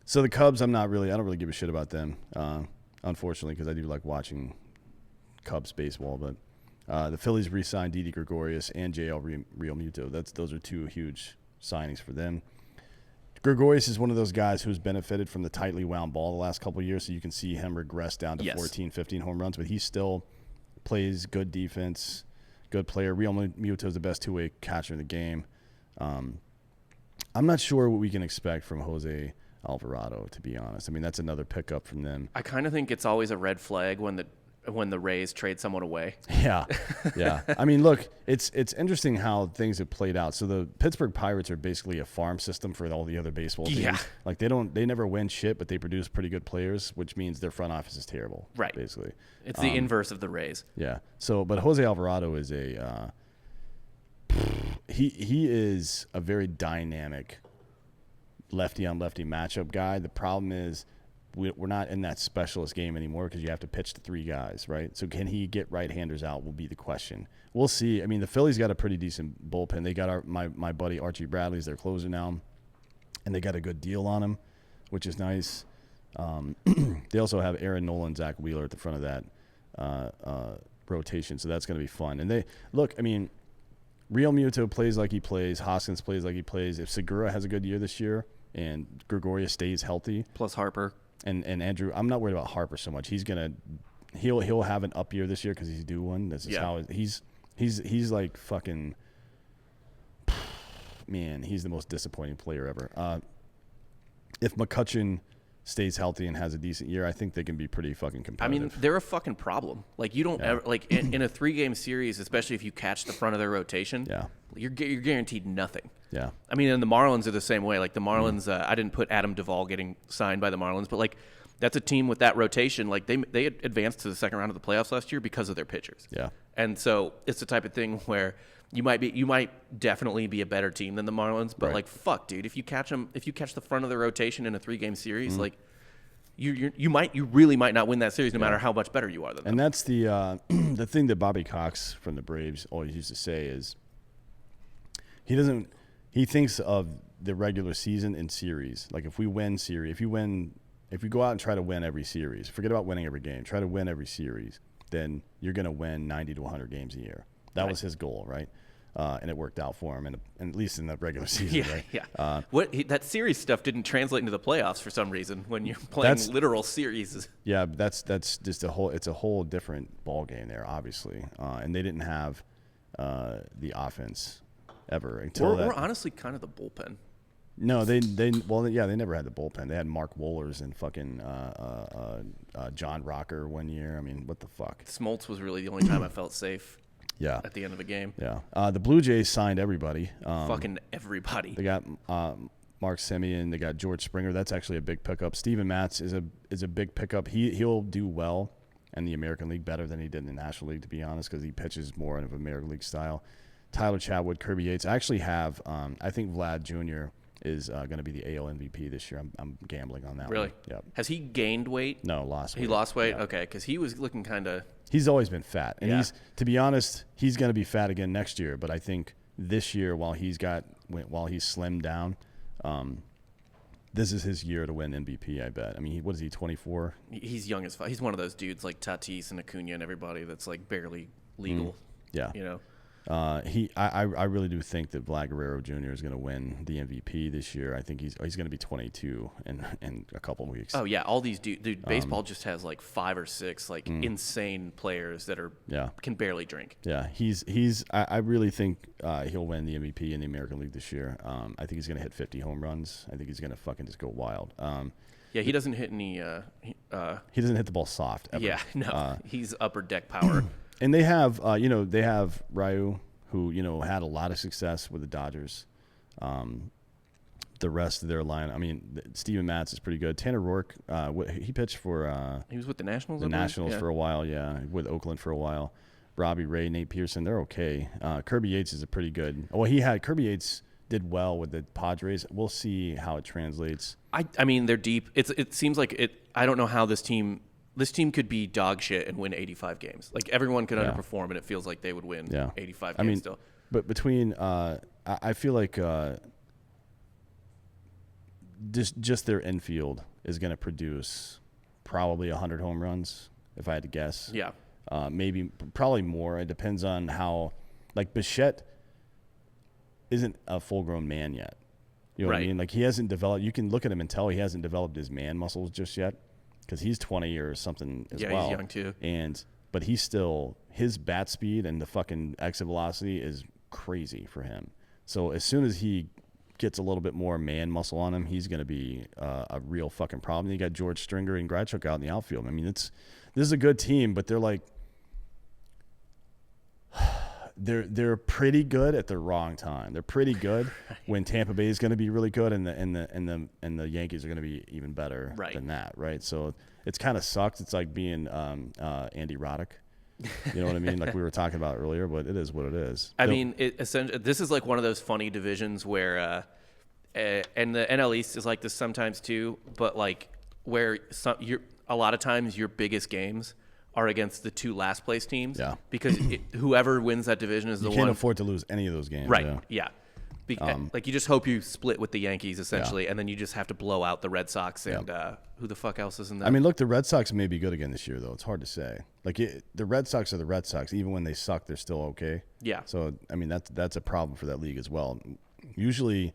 So the Cubs, I don't really give a shit about them, unfortunately, because I do like watching Cubs baseball. But the Phillies re-signed Didi Gregorius and JL Realmuto. Those are 2 huge signings for them. Gregorius is one of those guys who's benefited from the tightly wound ball the last couple of years, so you can see him regress down to 14, 15 home runs, but he still plays good defense, good player. Realmuto is the best 2-way catcher in the game. I'm not sure what we can expect from Jose Alvarado, to be honest. I mean, that's another pickup from them. I kind of think it's always a red flag when the Rays trade someone away. Yeah. I mean, look, it's interesting how things have played out. So the Pittsburgh Pirates are basically a farm system for all the other baseball teams. Yeah. Like they never win shit, but they produce pretty good players, which means their front office is terrible. Right. Basically. It's the inverse of the Rays. Yeah. So, but Jose Alvarado is he is a very dynamic lefty on lefty matchup guy. The problem is we're not in that specialist game anymore because you have to pitch to 3 guys, right? So can he get right-handers out will be the question. We'll see. I mean, the Phillies got a pretty decent bullpen. They got my buddy Archie Bradley's their closer now, and they got a good deal on him, which is nice. They also have Aaron Nolan, Zach Wheeler at the front of that rotation, so that's going to be fun. And they look, I mean, Realmuto plays like he plays. Hoskins plays like he plays. If Segura has a good year this year and Gregorius stays healthy, Plus Harper. and Andrew, I'm not worried about Harper so much. He'll have an up year this year because he's due one. This is how he's like fucking man. He's the most disappointing player ever. If McCutchen stays healthy and has a decent year, I think they can be pretty fucking competitive. I mean, they're a fucking problem. Like, you don't ever, like, in a 3-game series, especially if you catch the front of their rotation, you're guaranteed nothing. Yeah. I mean, and the Marlins are the same way. Like, the Marlins, I didn't put Adam Duvall getting signed by the Marlins, but, like, that's a team with that rotation. Like, they advanced to the second round of the playoffs last year because of their pitchers. Yeah. And so it's the type of thing where you might definitely be a better team than the Marlins, but like, fuck, dude, if you catch the front of the rotation in a 3-game series, like, you really might not win that series no matter how much better you are than them. And that's the the thing that Bobby Cox from the Braves always used to say is he thinks of the regular season in series. Like, if we go out and try to win every series, forget about winning every game, try to win every series, then you're going to win 90 to 100 games a year. That was his goal, right? And it worked out for him, and at least in the regular season, right? Yeah. That series stuff didn't translate into the playoffs for some reason when you're playing literal series. Yeah, that's just it's a whole different ball game there, obviously, and they didn't have the offense ever until Or honestly, kind of the bullpen. No, they never had the bullpen. They had Mark Wohlers and fucking John Rocker one year. I mean, what the fuck? Smoltz was really the only time I felt safe. Yeah. At the end of a game. Yeah. The Blue Jays signed everybody. Fucking everybody. They got Mark Semien. They got George Springer. That's actually a big pickup. Steven Matz is a big pickup. He'll do well in the American League, better than he did in the National League, to be honest, because he pitches more of American League style. Tyler Chatwood, Kirby Yates. I actually have. I think Vlad Jr. is going to be the AL MVP this year. I'm gambling on that. Really? One. Yeah. Has he gained weight? No, lost weight. He lost weight? Yeah. Okay, because he was looking kind of... He's always been fat. And to be honest, he's going to be fat again next year. But I think this year, while he's slimmed down, this is his year to win MVP, I bet. I mean, what is he, 24? He's young as fuck. He's one of those dudes like Tatis and Acuna and everybody that's like barely legal. Yeah. You know? I really do think that Vlad Guerrero Jr. is going to win the MVP this year. I think he's going to be 22 in a couple of weeks. Oh yeah, all these dude. Baseball just has like 5 or 6 like insane players that are can barely drink. Yeah, I really think he'll win the MVP in the American League this year. I think he's going to hit 50 home runs. I think he's going to fucking just go wild. Yeah, he doesn't hit any. He doesn't hit the ball soft ever. Yeah, no, he's upper deck power. And they have, Ryu, who, had a lot of success with the Dodgers. The rest of their line, I mean, Steven Matz is pretty good. Tanner Rourke, he pitched for... he was with the Nationals? The Nationals for a while, with Oakland for a while. Robbie Ray, Nate Pearson, they're okay. Kirby Yates is a pretty good... Well, Kirby Yates did well with the Padres. We'll see how it translates. I mean, they're deep. It seems like it... I don't know how this team could be dog shit and win 85 games. Like, everyone could underperform, and it feels like they would win 85 games still. But between, I feel like just their infield is going to produce probably 100 home runs, if I had to guess. Yeah. Probably more. It depends on how, like, Bichette isn't a full-grown man yet. You know what I mean? Like, he hasn't developed. You can look at him and tell he hasn't developed his man muscles just yet. Because he's 20 or something as well. Yeah, he's young too. But he's still, his bat speed and the fucking exit velocity is crazy for him. So as soon as he gets a little bit more man muscle on him, he's going to be a real fucking problem. Then you got George Stringer and Grichuk out in the outfield. I mean, this is a good team, but they're like, they're pretty good at the wrong time. They're pretty good when Tampa Bay is going to be really good, and the Yankees are going to be even better than that, right? So it's kind of sucks. It's like being Andy Roddick. You know what I mean? Like we were talking about earlier, but it is what it is. I mean, essentially, this is like one of those funny divisions where, and the NL East is like this sometimes too, but like where a lot of times your biggest games are against the 2 last place teams. Yeah. Because whoever wins that division is the one. You can't afford to lose any of those games. Right. Yeah. Like you just hope you split with the Yankees essentially, and then you just have to blow out the Red Sox and who the fuck else is in that? I mean, look, the Red Sox may be good again this year, though. It's hard to say. Like the Red Sox are the Red Sox. Even when they suck, they're still okay. Yeah. So I mean, that's a problem for that league as well. Usually,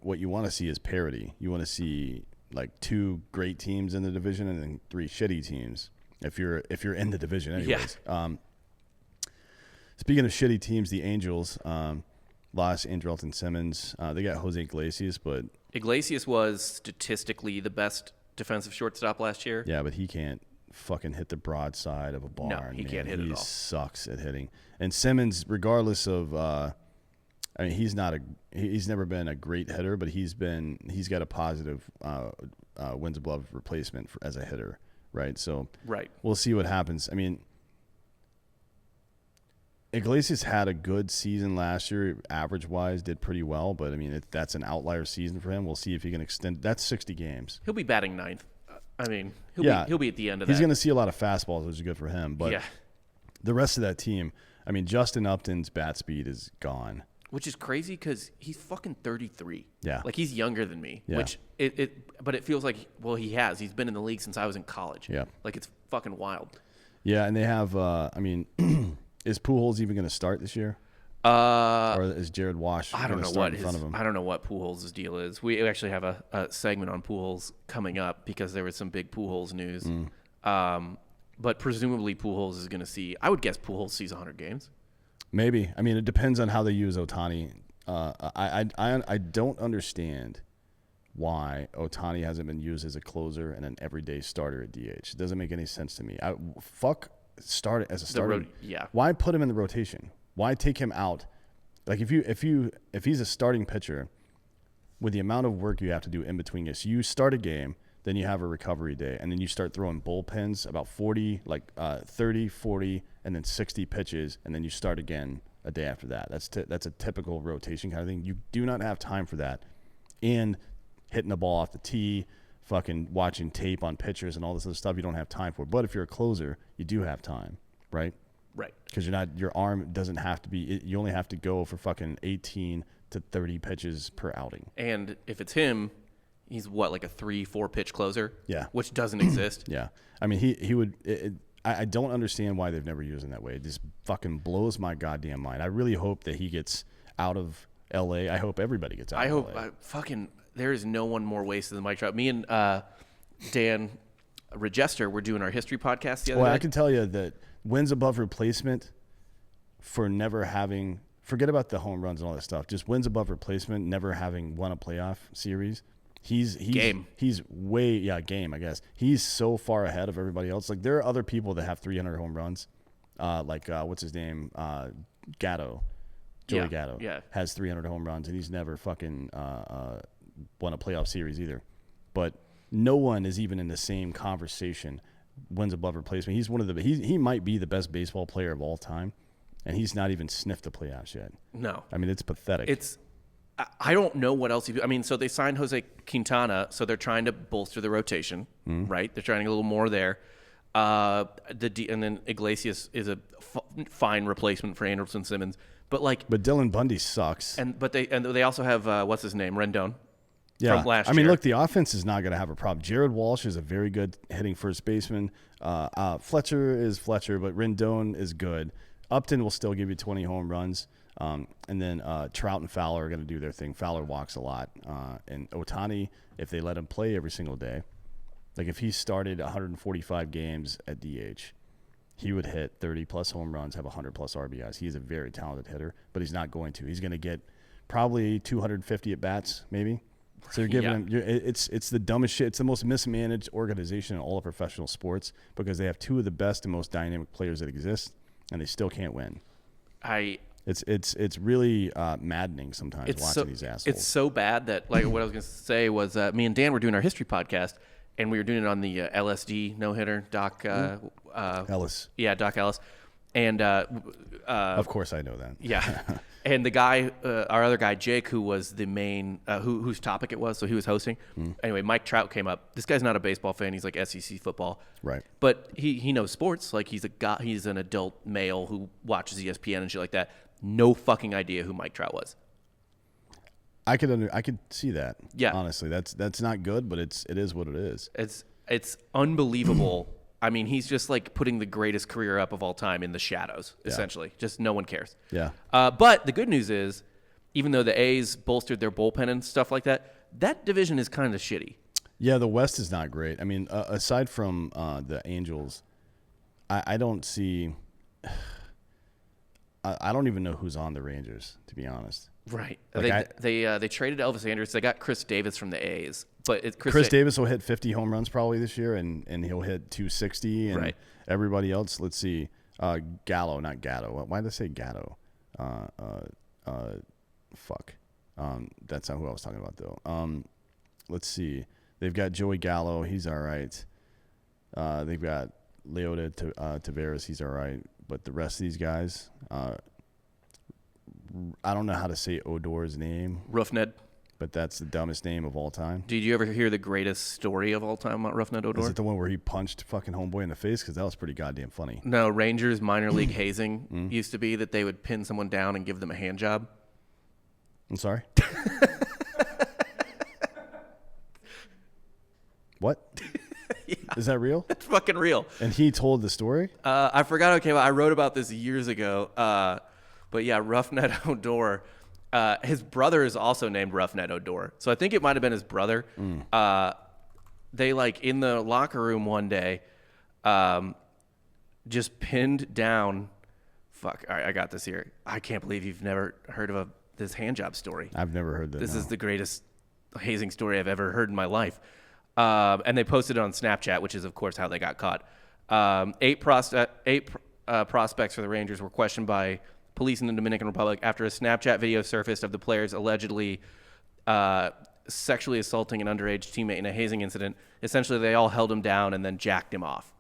what you want to see is parity. You want to see like 2 great teams in the division and then 3 shitty teams. If you're in the division, anyways. Yeah. Speaking of shitty teams, the Angels lost Andrelton Simmons. They got Jose Iglesias, but Iglesias was statistically the best defensive shortstop last year. Yeah, but he can't fucking hit the broadside of a barn. No, he can't hit it at all. He sucks at hitting. And Simmons, regardless of, he's never been a great hitter, but he's got a positive wins above replacement as a hitter, right? So we'll see what happens. I mean, Iglesias had a good season last year, average-wise, did pretty well, but, I mean, that's an outlier season for him. We'll see if he can extend. That's 60 games. He'll be batting ninth. I mean, he'll be at the end of that. He's going to see a lot of fastballs, which is good for him, but the rest of that team, I mean, Justin Upton's bat speed is gone. Which is crazy because he's fucking 33. Yeah. Like, he's younger than me, which but it feels like, well, he's been in the league since I was in college. Yeah. Like, it's fucking wild. Yeah, and they have, is Pujols even going to start this year? Or is Jared Wash going to start in front of him? I don't know what Pujols' deal is. We actually have a segment on Pujols coming up because there was some big Pujols news. But presumably Pujols is going to see, I would guess Pujols sees 100 games. Maybe. I mean, it depends on how they use Ohtani. I don't understand why Ohtani hasn't been used as a closer and an everyday starter at DH. It doesn't make any sense to me. Start it as a starter. Why put him in the rotation? Why take him out? Like if he's a starting pitcher, with the amount of work you have to do in between games, so you start a game, then you have a recovery day, and then you start throwing bullpens about 30, 40, and then 60 pitches, and then you start again a day after that. That's a typical rotation kind of thing. You do not have time for that, and hitting the ball off the tee, fucking watching tape on pitchers and all this other stuff you don't have time for. But if you're a closer, you do have time, right? Right. Because your arm doesn't have to be, you only have to go for fucking 18 to 30 pitches per outing. And if it's him, he's like a 3-4 pitch closer? Yeah. Which doesn't exist. Yeah. I mean, he would, I don't understand why they've never used him that way. It just fucking blows my goddamn mind. I really hope that he gets out of LA. I hope everybody gets out of LA. There is no one more wasted than Mike Trout. Me and Dan Regester were doing our history podcast the other day. I can tell you that wins above replacement for never having, forget about the home runs and all that stuff, just wins above replacement, never having won a playoff series. He's way, game, I guess. He's so far ahead of everybody else. Like, there are other people that have 300 home runs, what's his name? Gatto. Joey Gatto has 300 home runs, and he's never fucking won a playoff series either. But no one is even in the same conversation. Wins above replacement. He's one of the he might be the best baseball player of all time, and he's not even sniffed the playoffs yet. No, I mean, it's pathetic. I don't know what else. I mean, so they signed Jose Quintana, so they're trying to bolster the rotation, right? They're trying to get a little more there. And then Iglesias is a fine replacement for Anderson Simmons, but Dylan Bundy sucks. And they also have what's his name, Rendon. Yeah, from last I mean, year. look, the offense is not going to have a problem. Jared Walsh is a very good hitting first baseman. Fletcher is Fletcher, but Rendon is good. Upton will still give you 20 home runs. And then Trout and Fowler are going to do their thing. Fowler walks a lot. And Ohtani, if they let him play every single day, like if he started 145 games at DH, he would hit 30-plus home runs, have 100-plus RBIs. He's a very talented hitter, but he's not going to. He's going to get probably 250 at-bats, maybe. So you're giving him. It's the dumbest shit. It's the most mismanaged organization in all of professional sports because they have two of the best and most dynamic players that exist, and they still can't win. It's really maddening sometimes watching these assholes. It's so bad that what I was going to say was me and Dan were doing our history podcast, and we were doing it on the LSD no-hitter, Doc Ellis. Yeah, Doc Ellis. And of course I know that. Yeah. And the guy, our other guy, Jake, who was the main, whose topic it was, so he was hosting. Anyway, Mike Trout came up. This guy's not a baseball fan. He's like SEC football. Right. But he knows sports. Like, he's an adult male who watches ESPN and shit like that. No fucking idea who Mike Trout was. I could see that. Yeah. Honestly, that's not good, but it is what it is. It's unbelievable. I mean, he's just like putting the greatest career up of all time in the shadows, essentially. Just no one cares. Yeah. But the good news is, even though the A's bolstered their bullpen and stuff like that, that division is kind of shitty. Yeah, the West is not great. I mean, aside from the Angels, I don't see. I don't even know who's on the Rangers, to be honest. Right. Like They traded Elvis Andrus. They got Chris Davis from the A's, but Chris Davis will hit 50 home runs probably this year, and he'll hit 260. And right. Everybody else, let's see, Gallo, not Gatto. Why did I say Gatto? Fuck. That's not who I was talking about though. Let's see. They've got Joey Gallo. He's all right. They've got Leota Taveras. He's all right. But the rest of these guys, I don't know how to say Odor's name. Rougned. But that's the dumbest name of all time. Did you ever hear the greatest story of all time about Rougned Odor? Is it the one where he punched fucking homeboy in the face? Because that was pretty goddamn funny. No, Rangers minor league hazing used to be that they would pin someone down and give them a hand job. I'm sorry? What? Yeah. Is that real? That's fucking real. And he told the story? I forgot how it came out. I wrote about this years ago. But yeah, Rougned Odor. His brother is also named Rougned Odor. So I think it might have been his brother. They, like, in the locker room one day, just pinned down. Fuck, all right, I got this here. I can't believe you've never heard of this hand job story. I've never heard that. This is the greatest hazing story I've ever heard in my life. And they posted it on Snapchat, which is, of course, how they got caught. Eight prospects for the Rangers were questioned by police in the Dominican Republic after a Snapchat video surfaced of the players allegedly sexually assaulting an underage teammate in a hazing incident. Essentially, they all held him down and then jacked him off.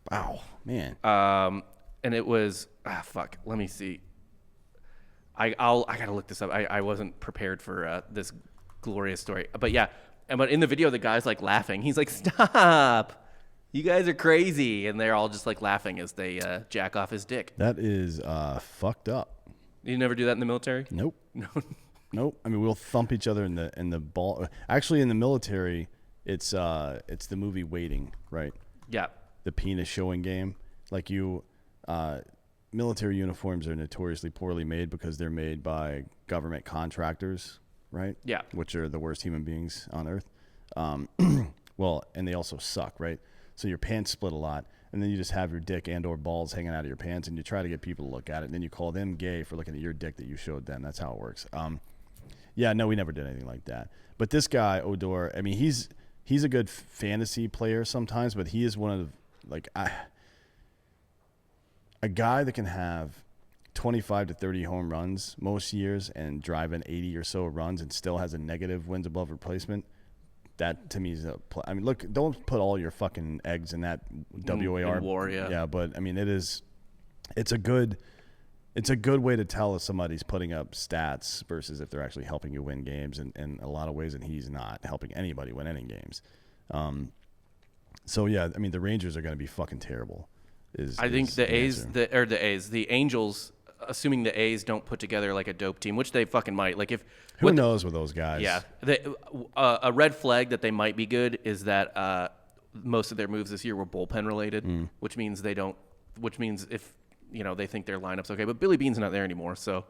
Wow, man. And it was fuck. Let me see. I gotta look this up. I wasn't prepared for this glorious story, but yeah. But in the video, the guy's like laughing. He's like, "Stop! You guys are crazy!" And they're all just like laughing as they jack off his dick. That is fucked up. You never do that in the military? Nope. No. Nope. I mean, we'll thump each other in the ball. Actually, in the military, it's the movie Waiting, right? Yeah. The penis showing game. Like military uniforms are notoriously poorly made because they're made by government contractors, right? Yeah. Which are the worst human beings on earth. Well, and they also suck, right? So your pants split a lot, and then you just have your dick and or balls hanging out of your pants, and you try to get people to look at it, and then you call them gay for looking at your dick that you showed them. That's how it works. Yeah, no, we never did anything like that. But this guy, Odor, I mean, he's a good fantasy player sometimes, but he is one of a guy that can have 25 to 30 home runs most years and drive in 80 or so runs and still has a negative wins above replacement. That to me is I mean, look, don't put all your fucking eggs in that WAR. In WAR, yeah. Yeah, but I mean, it's a good way to tell if somebody's putting up stats versus if they're actually helping you win games in a lot of ways, and he's not helping anybody win any games. So yeah, I mean, the Rangers are going to be fucking terrible. I think the Angels, assuming the A's don't put together like a dope team, which they fucking might. Like who knows with those guys? Yeah, a red flag that they might be good is that most of their moves this year were bullpen related, which means they don't. Which means if they think their lineup's okay, but Billy Bean's not there anymore, so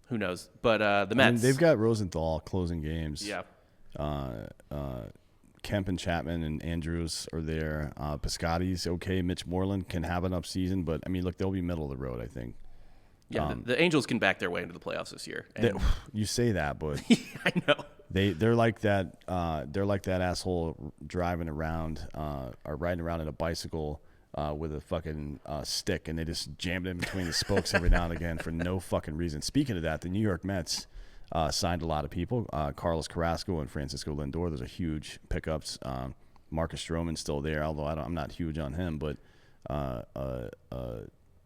who knows? But the Mets, I mean, they've got Rosenthal closing games. Yeah. Kemp and Chapman and Andrews are there. Piscotty's okay. Mitch Moreland can have an up season, but I mean, look, they'll be middle of the road, I think. Yeah, the Angels can back their way into the playoffs this year. You say that, but I know they're like that. They're like that asshole driving around or riding around in a bicycle with a fucking stick, and they just jammed it in between the spokes every now and again for no fucking reason. Speaking of that, the New York Mets signed a lot of people. Carlos Carrasco and Francisco Lindor. Those are huge pickups. Marcus Stroman's still there, although I'm not huge on him. But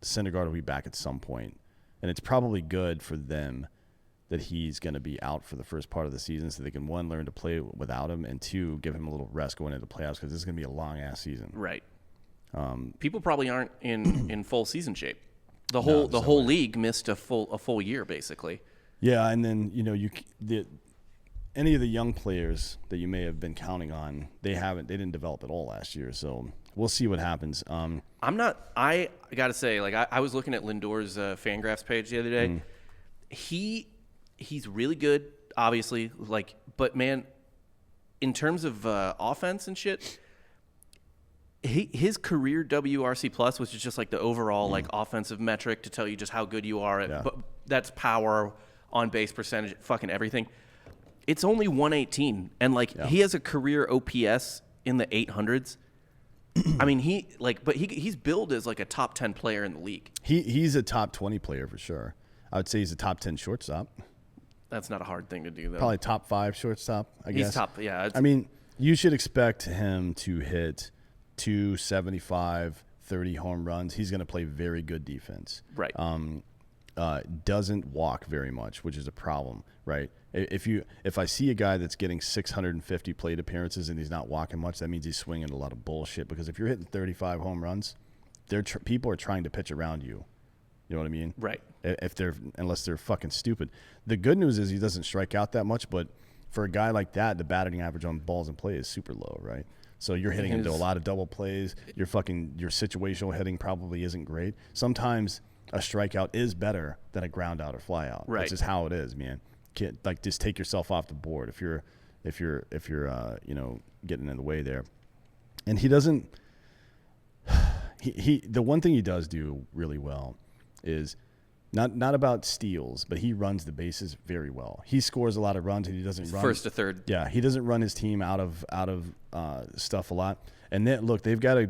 Syndergaard will be back at some point. And it's probably good for them that he's going to be out for the first part of the season so they can, one, learn to play without him, and two, give him a little rest going into the playoffs because this is going to be a long-ass season. Right. People probably aren't in full season shape. The whole league missed a full year, basically. Yeah, and then, any of the young players that you may have been counting on, they didn't develop at all last year, so we'll see what happens. I gotta say, like, I was looking at Lindor's Fangraphs page the other day. He's really good, obviously, like, but man, in terms of offense and shit, his career WRC plus, which is just like the overall like offensive metric to tell you just how good you are at, but that's power, on base percentage, fucking everything. It's only 118, and he has a career OPS in the 800s. I mean, he's billed as like a top 10 player in the league. He's a top 20 player for sure. I would say he's a top 10 shortstop. That's not a hard thing to do, though. Probably top 5 shortstop, I guess. He's top, yeah. I mean, you should expect him to hit 275, 30 home runs. He's going to play very good defense. Right. Doesn't walk very much, which is a problem, right? If I see a guy that's getting 650 plate appearances and he's not walking much, that means he's swinging a lot of bullshit. Because if you're hitting 35 home runs, people are trying to pitch around you. You know what I mean? Right. Unless they're fucking stupid. The good news is he doesn't strike out that much, but for a guy like that, the batting average on balls in play is super low, right? So you're hitting into a lot of double plays. Your situational hitting probably isn't great. Sometimes a strikeout is better than a ground out or fly out. Right. That's just how it is, man. Just take yourself off the board if you're getting in the way there. And he doesn't. The one thing he does do really well is not about steals, but he runs the bases very well. He scores a lot of runs, and he doesn't run first to third. Yeah, he doesn't run his team out of stuff a lot. And then look, they've got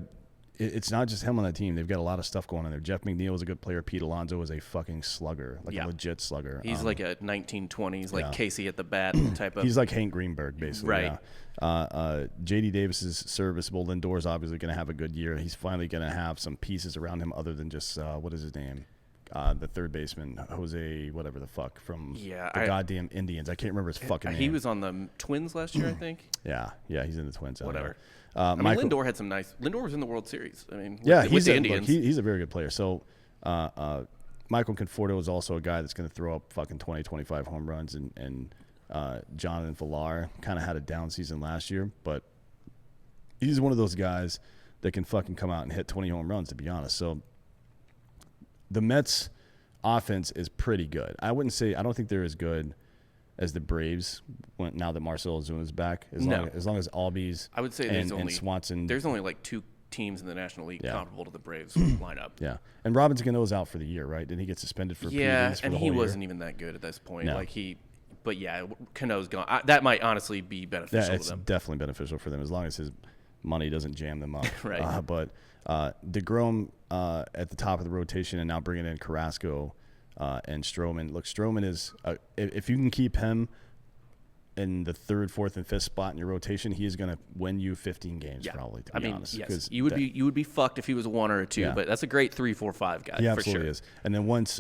it's not just him on the team. They've got a lot of stuff going on there. Jeff McNeil is a good player. Pete Alonso is a fucking slugger, a legit slugger. He's like a 1920s, like Casey at the bat type of. He's like Hank Greenberg, basically. Right. Yeah. J.D. Davis is serviceable. Lindor's obviously going to have a good year. He's finally going to have some pieces around him other than just what is his name? The third baseman, Jose, whatever the fuck, from the goddamn Indians. I can't remember his fucking name. He was on the Twins last year, I think. Yeah, he's in the Twins. Whatever. Lindor had some nice. Lindor was in the World Series. I mean, with the Indians. He's a very good player. So, Michael Conforto is also a guy that's going to throw up fucking 20, 25 home runs, and Jonathan Villar kind of had a down season last year, but he's one of those guys that can fucking come out and hit 20 home runs, to be honest. So, the Mets' offense is pretty good. I don't think they're as good as the Braves now that Marcell Ozuna is back. As long as Albies, I would say and Swanson. There's only like 2 teams in the National League comparable to the Braves lineup. Yeah, and Robinson Cano's out for the year, right? Didn't he get suspended for? Yeah, for and the whole he year? wasn't even that good at this point. No. But yeah, Cano's gone. That might honestly be beneficial to them. It's definitely beneficial for them as long as his money doesn't jam them up. Right. But DeGrom at the top of the rotation, and now bringing in Carrasco and Stroman. Look, Stroman is if you can keep him in the 3rd, 4th, and 5th spot in your rotation, he is going to win you 15 games probably. To be honest, yes, you would be fucked if he was a 1 or a 2, but that's a great 3, 4, 5 guy. He for absolutely sure. is. And then once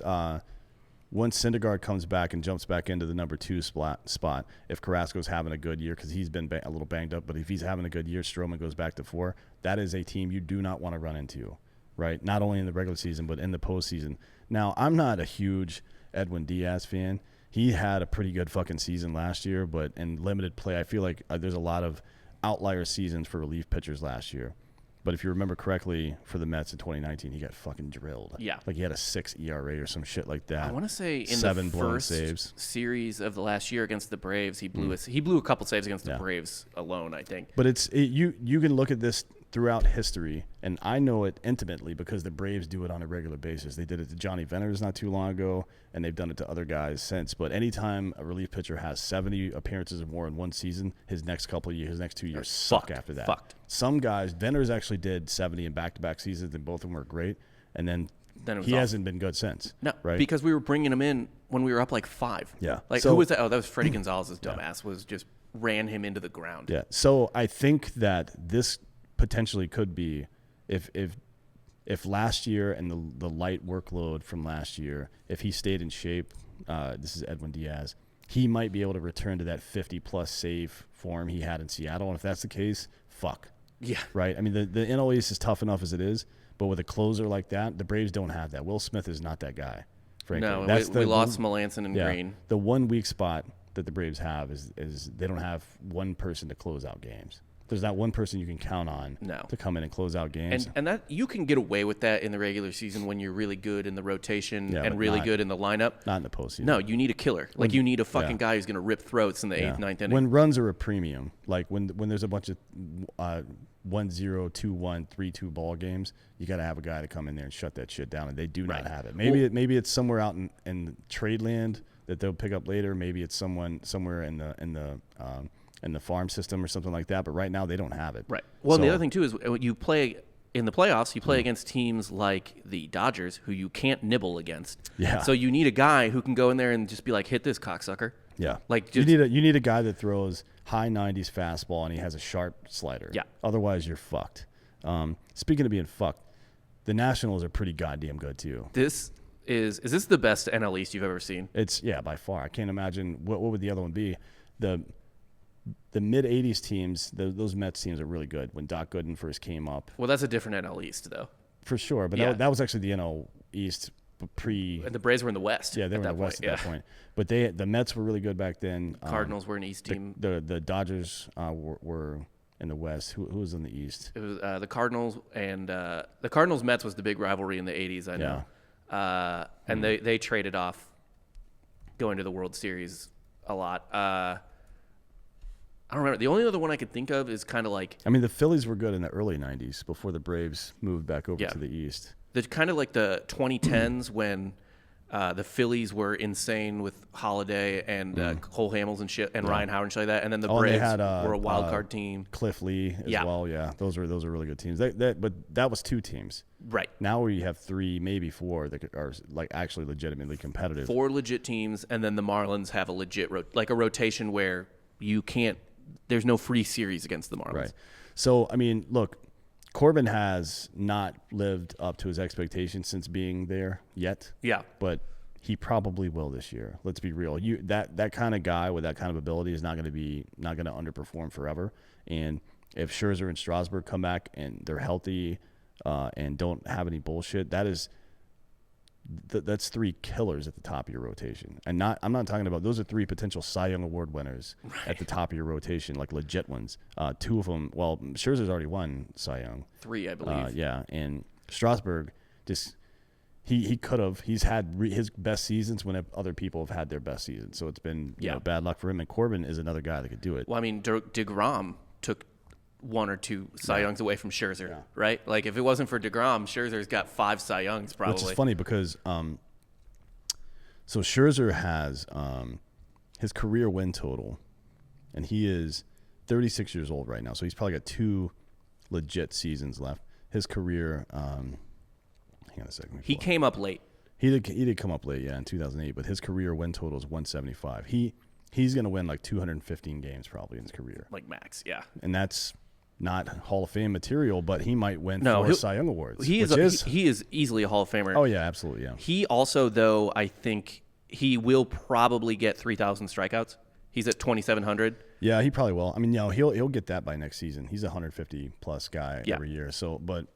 Syndergaard comes back and jumps back into the number 2 spot, if Carrasco's having a good year, because he's been a little banged up, but if he's having a good year, Stroman goes back to 4. That is a team you do not want to run into, right? Not only in the regular season, but in the postseason. Now, I'm not a huge Edwin Diaz fan. He had a pretty good fucking season last year, but in limited play, I feel like there's a lot of outlier seasons for relief pitchers last year. But if you remember correctly, for the Mets in 2019, he got fucking drilled. Yeah. Like he had a 6 ERA or some shit like that. I want to say in 7 the blown first saves. series of the last year against the Braves, he blew a couple saves against the Braves alone, I think. But you can look at this throughout history, and I know it intimately because the Braves do it on a regular basis. They did it to Johnny Venters not too long ago, and they've done it to other guys since. But anytime a relief pitcher has 70 appearances or more in one season, his next 2 years suck after that. Fucked. Some guys, Venters actually did 70 in back-to-back seasons, and both of them were great. And then he hasn't been good since. No, right? Because we were bringing him in when we were up like 5. Yeah. Like, who was that? Oh, that was Freddie Gonzalez's dumbass was just ran him into the ground. Yeah. So I think that this potentially could be if last year and the light workload from last year, if he stayed in shape, this is Edwin Diaz, he might be able to return to that 50-plus save form he had in Seattle. And if that's the case, fuck. Yeah. Right? I mean, the NL East is tough enough as it is, but with a closer like that, the Braves don't have that. Will Smith is not that guy, frankly. No, we lost Melanson and Green. The one weak spot that the Braves have is they don't have one person to close out games. There's not one person you can count on to come in and close out games. And that you can get away with that in the regular season when you're really good in the rotation and really good in the lineup. Not in the postseason. No, you need a killer. Like you need a fucking guy who's going to rip throats in the 8th, 9th inning. When runs are a premium, like when there's a bunch of 1-0, 2-1, 3-2 ball games, you got to have a guy to come in there and shut that shit down, and they do not have it. Maybe it's somewhere out in trade land that they'll pick up later. Maybe it's someone somewhere in the farm system or something like that. But right now they don't have it. Right. Well, and the other thing too is when you play in the playoffs, you play against teams like the Dodgers, who you can't nibble against. Yeah. So you need a guy who can go in there and just be like, hit this cocksucker. Yeah. Like you need a guy that throws high 90s fastball and he has a sharp slider. Yeah. Otherwise, you're fucked. Speaking of being fucked, the Nationals are pretty goddamn good too. Is this the best NL East you've ever seen? It's by far. I can't imagine what would the other one be. The mid 80s teams, those Mets teams are really good. When Doc Gooden first came up, Well, that's a different NL East though. for sure. But Yeah. that was actually the NL East pre. And the Braves were in the West. Yeah, they were in the West at that point. But the Mets were really good back then. Cardinals were an East team. The Dodgers were in the West. Who was in the East? It was the Cardinals and the Cardinals Mets was the big rivalry in the 80s, I know. And they traded off going to the World Series a lot. I don't remember. The only other one I could think of is kind of like I mean, the Phillies were good in the early 90s before the Braves moved back over to the East. the kind of like the 2010s when the Phillies were insane with Holiday and Cole Hamels and shit and Ryan Howard and shit like that. And then the Braves were a wild card team. Cliff Lee as well. Yeah, those are really good teams. But that was two teams. Right. Now we have three, maybe four that are like actually legitimately competitive. 4 legit teams, and then the Marlins have a legit a rotation where you can't. There's no free series against the Marlins. Right. So I mean, look, Corbin has not lived up to his expectations since being there yet. Yeah. But he probably will this year. Let's be real. That kind of guy with that kind of ability is not going to underperform forever. And if Scherzer and Strasburg come back and they're healthy and don't have any bullshit, that's 3 killers at the top of your rotation. And I'm not talking about, those are 3 potential Cy Young Award winners at the top of your rotation, like legit ones. 2 of them, well, Scherzer's already won Cy Young. 3, I believe. Yeah, and Strasburg just he could have. He's had his best seasons when other people have had their best seasons. So it's been bad luck for him. And Corbin is another guy that could do it. Well, I mean, DeGrom took 1 or 2 Cy Youngs away from Scherzer, right? Like, if it wasn't for DeGrom, Scherzer's got 5 Cy Youngs probably. Which is funny because so Scherzer has his career win total, and he is 36 years old right now. So he's probably got 2 legit seasons left. His career, hang on a second. He came up late. He did come up late, in 2008. But his career win total is 175. He's going to win like 215 games probably in his career, Like max, yeah. and that's not Hall of Fame material, but he might win 4 Cy Young Awards. He is easily a Hall of Famer. Oh yeah, absolutely, yeah. He also, though, I think he will probably get 3,000 strikeouts. He's at 2,700. Yeah, he probably will. I mean, he'll get that by next season. He's a 150 plus guy every year. So, but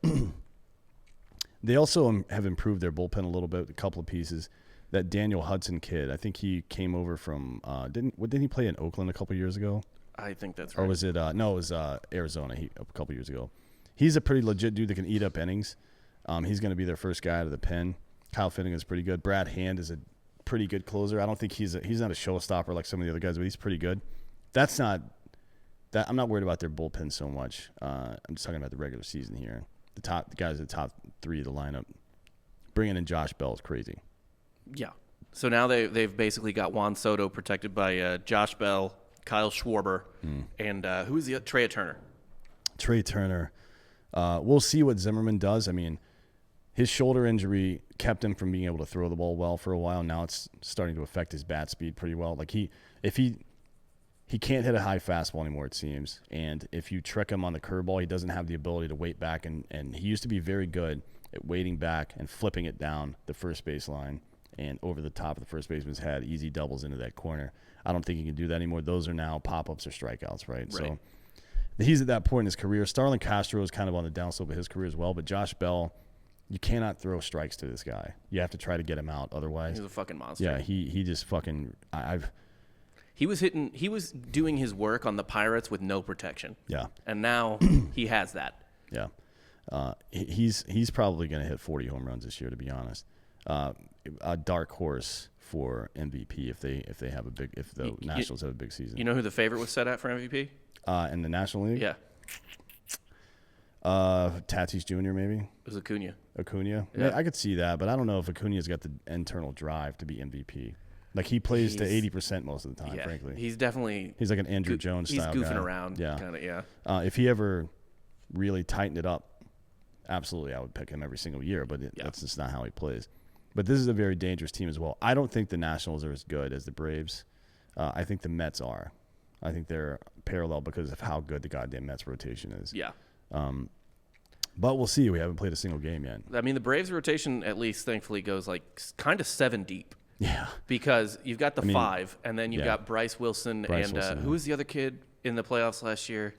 they also have improved their bullpen a little bit, a couple of pieces. That Daniel Hudson kid, I think he came over from didn't he play in Oakland a couple of years ago? I think that's right. Or was it no? It was Arizona. A couple of years ago. He's a pretty legit dude that can eat up innings. He's going to be their first guy out of the pen. Kyle Finnegan's pretty good. Brad Hand is a pretty good closer. I don't think he's not a showstopper like some of the other guys, but he's pretty good. I'm not worried about their bullpen so much. I'm just talking about the regular season here. The guys at the top 3 of the lineup. Bringing in Josh Bell is crazy. Yeah. So now they've basically got Juan Soto protected by Josh Bell, Kyle Schwarber, and who is the Trey Turner? Trey Turner. We'll see what Zimmerman does. I mean, his shoulder injury kept him from being able to throw the ball well for a while. Now it's starting to affect his bat speed pretty well. Like he can't hit a high fastball anymore, it seems. And if you trick him on the curveball, he doesn't have the ability to wait back. And he used to be very good at waiting back and flipping it down the first base line and over the top of the first baseman's head, easy doubles into that corner. I don't think he can do that anymore. Those are now pop-ups or strikeouts, right? So he's at that point in his career. Starlin Castro is kind of on the downslope of his career as well. But Josh Bell, you cannot throw strikes to this guy. You have to try to get him out otherwise. He's a fucking monster. Yeah, he just fucking He was doing his work on the Pirates with no protection. Yeah. And now he has that. Yeah. He's probably going to hit 40 home runs this year, to be honest. A dark horse for MVP if the Nationals have a big season. You know who the favorite was set at for MVP? In the National League? Yeah. Tatis Jr. maybe? It was Acuna. Acuna? Yeah. I could see that, but I don't know if Acuna's got the internal drive to be MVP. Like he plays to 80% most of the time. Frankly, he's like an Andrew Jones style guy. He's goofing around. Yeah, kind of. Yeah. If he ever really tightened it up, absolutely, I would pick him every single year. But that's just not how he plays. But this is a very dangerous team as well. I don't think the Nationals are as good as the Braves. I think the Mets are. I think they're parallel because of how good the goddamn Mets rotation is. Yeah. But we'll see. We haven't played a single game yet. I mean, the Braves rotation, at least thankfully, goes like kind of 7 deep. Yeah. Because you've got the 5, and then you've got Bryce Wilson and who was the other kid in the playoffs last year?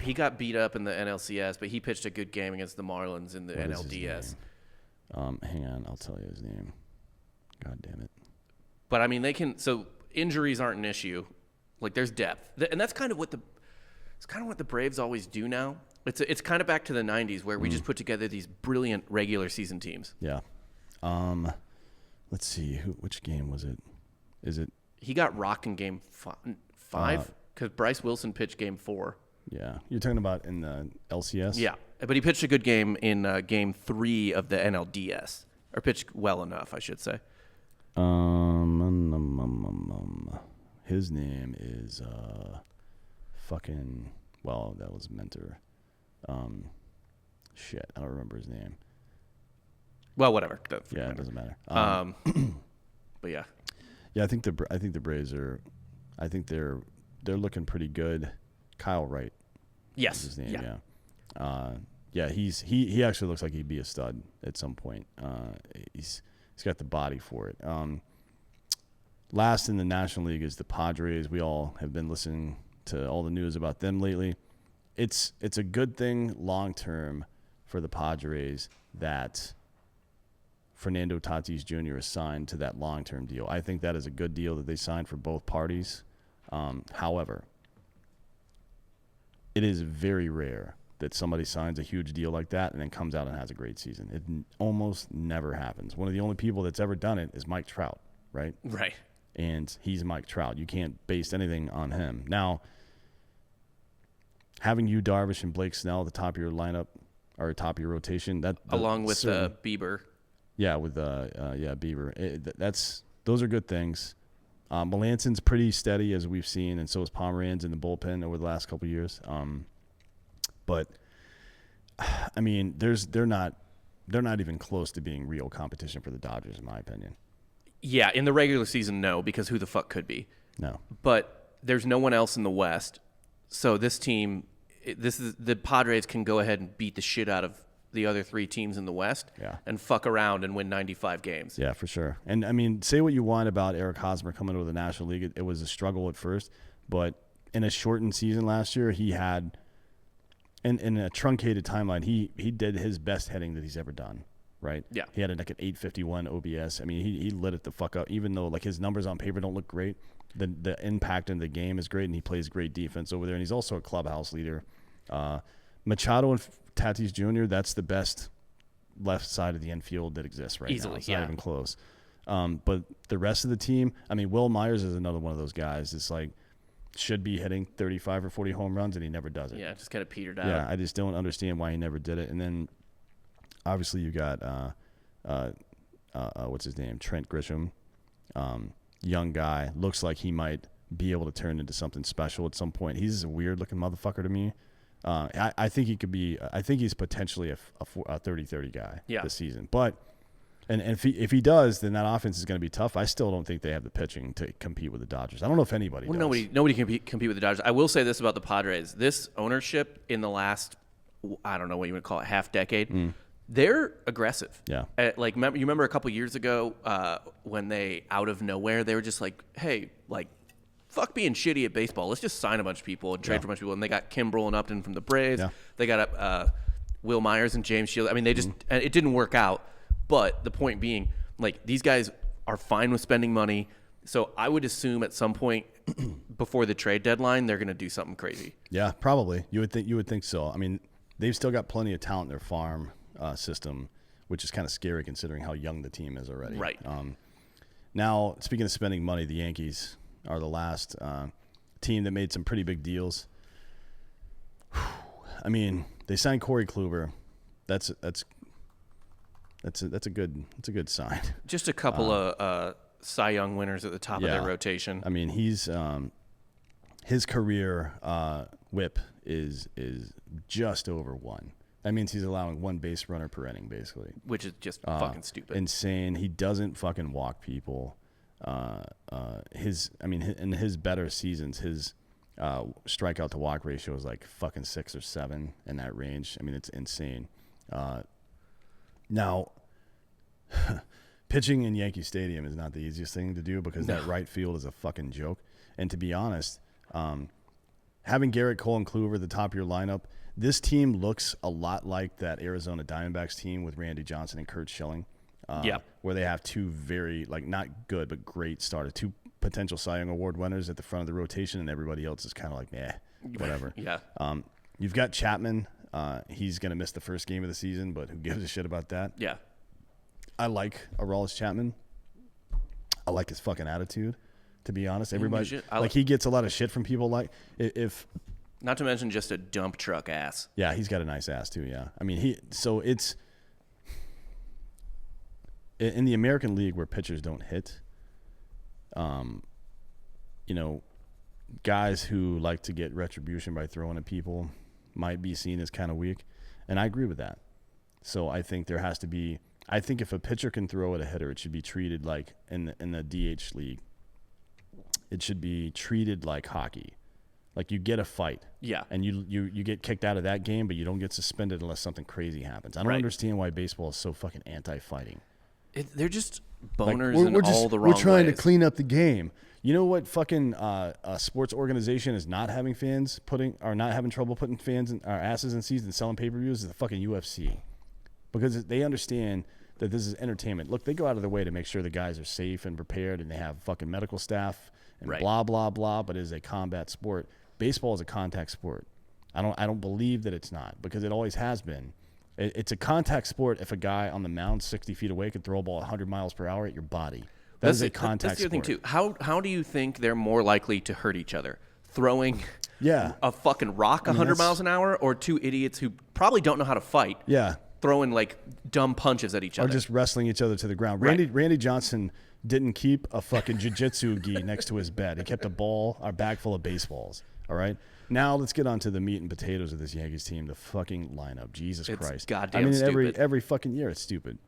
He got beat up in the NLCS, but he pitched a good game against the Marlins in the NLDS. Hang on, I'll tell you his name. God damn it. But I mean, so injuries aren't an issue. Like there's depth, and that's kind of what the Braves always do now. It's kind of back to the 90s where we just put together these brilliant regular season teams. Yeah. Let's see. Which game was it? Is it? He got rocked in game 5 because Bryce Wilson pitched game 4. Yeah. You're talking about in the LCS? Yeah. But he pitched a good game in game 3 of the NLDS. Or pitched well enough, I should say. His name is that was Mentor. Shit, I don't remember his name. Well, whatever. It doesn't matter. But yeah. Yeah, I think the Braves are. I think they're looking pretty good. Kyle Wright. Yes. Is his name. Yeah. He actually looks like he'd be a stud at some point. He's got the body for it. Last in the National League is the Padres. We all have been listening to all the news about them lately. It's a good thing long term for the Padres that Fernando Tatis Jr. is signed to that long-term deal. I think that is a good deal that they signed for both parties. However, it is very rare that somebody signs a huge deal like that and then comes out and has a great season. It almost never happens. One of the only people that's ever done it is Mike Trout, right? Right. And he's Mike Trout. You can't base anything on him. Now, having Yu Darvish and Blake Snell at the top of your lineup or top of your rotation, along with Bieber. Yeah, with Bieber. Those are good things. Melanson's pretty steady as we've seen, and so is Pomeranz in the bullpen over the last couple of years. But I mean, they're not even close to being real competition for the Dodgers, in my opinion. Yeah, in the regular season, no, because who the fuck could be? No. But there's no one else in the West, so this team, the Padres can go ahead and beat the shit out of the other 3 teams in the West and fuck around and win 95 games. Yeah, for sure. And, I mean, say what you want about Eric Hosmer coming over the National League. It was a struggle at first, but in a shortened season last year, he had, in a truncated timeline, he did his best hitting that he's ever done, right? Yeah. He had an 851 OBS. I mean, he lit it the fuck up, even though like his numbers on paper don't look great. The impact in the game is great, and he plays great defense over there, and he's also a clubhouse leader. Machado and Tatis Jr., that's the best left side of the infield that exists right Easily, now. It's not even close. But the rest of the team, I mean, Will Myers is another one of those guys. It's like should be hitting 35 or 40 home runs, and he never does it. Yeah, just kind of petered out. Yeah, I just don't understand why he never did it. And then obviously you got what's his name, Trent Grisham, young guy, looks like he might be able to turn into something special at some point. He's a weird looking motherfucker to me. I think he could be. I think he's potentially a 30-30 guy this season. But and if he does, then that offense is going to be tough. I still don't think they have the pitching to compete with the Dodgers. I don't know if anybody does. Nobody can compete with the Dodgers. I will say this about the Padres: this ownership in the last, I don't know what you would call it, half decade, they're aggressive. Yeah. Like you remember a couple years ago when they out of nowhere they were just like, hey, like, fuck being shitty at baseball. Let's just sign a bunch of people and trade for a bunch of people. And they got Kimbrel and Upton from the Braves. Yeah. They got Will Myers and James Shields. I mean, they just it didn't work out. But the point being, like, these guys are fine with spending money. So I would assume at some point before the trade deadline, they're going to do something crazy. Yeah, probably. You would think so. I mean, they've still got plenty of talent in their farm system, which is kind of scary considering how young the team is already. Right. Now, speaking of spending money, the Yankees are the last team that made some pretty big deals. I mean, they signed Corey Kluber. That's a good sign. Just a couple of Cy Young winners at the top of their rotation. I mean, he's his career whip is just over 1. That means he's allowing 1 base runner per inning, basically. Which is just fucking stupid. Insane. He doesn't fucking walk people. In his better seasons, his strikeout to walk ratio is like fucking 6 or 7 in that range. I mean, it's insane. Now, pitching in Yankee Stadium is not the easiest thing to do because that right field is a fucking joke. And to be honest, having Garrett Cole and Kluber at the top of your lineup, this team looks a lot like that Arizona Diamondbacks team with Randy Johnson and Curt Schilling, where they have 2 very, like, not good but great starters, 2 potential Cy Young Award winners at the front of the rotation, and everybody else is kind of like, whatever. You've got Chapman. He's going to miss the first game of the season, but who gives a shit about that? Yeah. I like Aroldis Chapman. I like his fucking attitude, to be honest. Everybody, he gets a lot of shit from people. Like, if not to mention just a dump truck ass. Yeah, he's got a nice ass too. Yeah, I mean it's in the American League where pitchers don't hit. Guys who like to get retribution by throwing at people might be seen as kind of weak, and I agree with that. So I think there has to be. I think if a pitcher can throw at a hitter, it should be treated like in the DH league. It should be treated like hockey. Like you get a fight, and you get kicked out of that game, but you don't get suspended unless something crazy happens. I don't understand why baseball is so fucking anti-fighting. They're just boners in all the wrong ways. We're trying to clean up the game. You know what fucking a sports organization is not having not having trouble putting fans in our asses in seats and selling pay-per-views is the fucking UFC, because they understand that this is entertainment. Look, they go out of their way to make sure the guys are safe and prepared, and they have fucking medical staff and blah blah blah. But it is a combat sport. Baseball is a contact sport. I don't believe that it's not, because it always has been. It's a contact sport if a guy on the mound 60 feet away can throw a ball 100 miles per hour at your body. That's a contact sport. That's the other thing, too. How do you think they're more likely to hurt each other? Throwing a fucking rock 100 miles an hour, or 2 idiots who probably don't know how to fight throwing like dumb punches at each other? Or just wrestling each other to the ground. Randy Johnson didn't keep a fucking jiu-jitsu gi next to his bed. He kept a bag full of baseballs. All right? Now let's get on to the meat and potatoes of this Yankees team, the fucking lineup. Jesus Christ. It's goddamn stupid. Every fucking year it's stupid.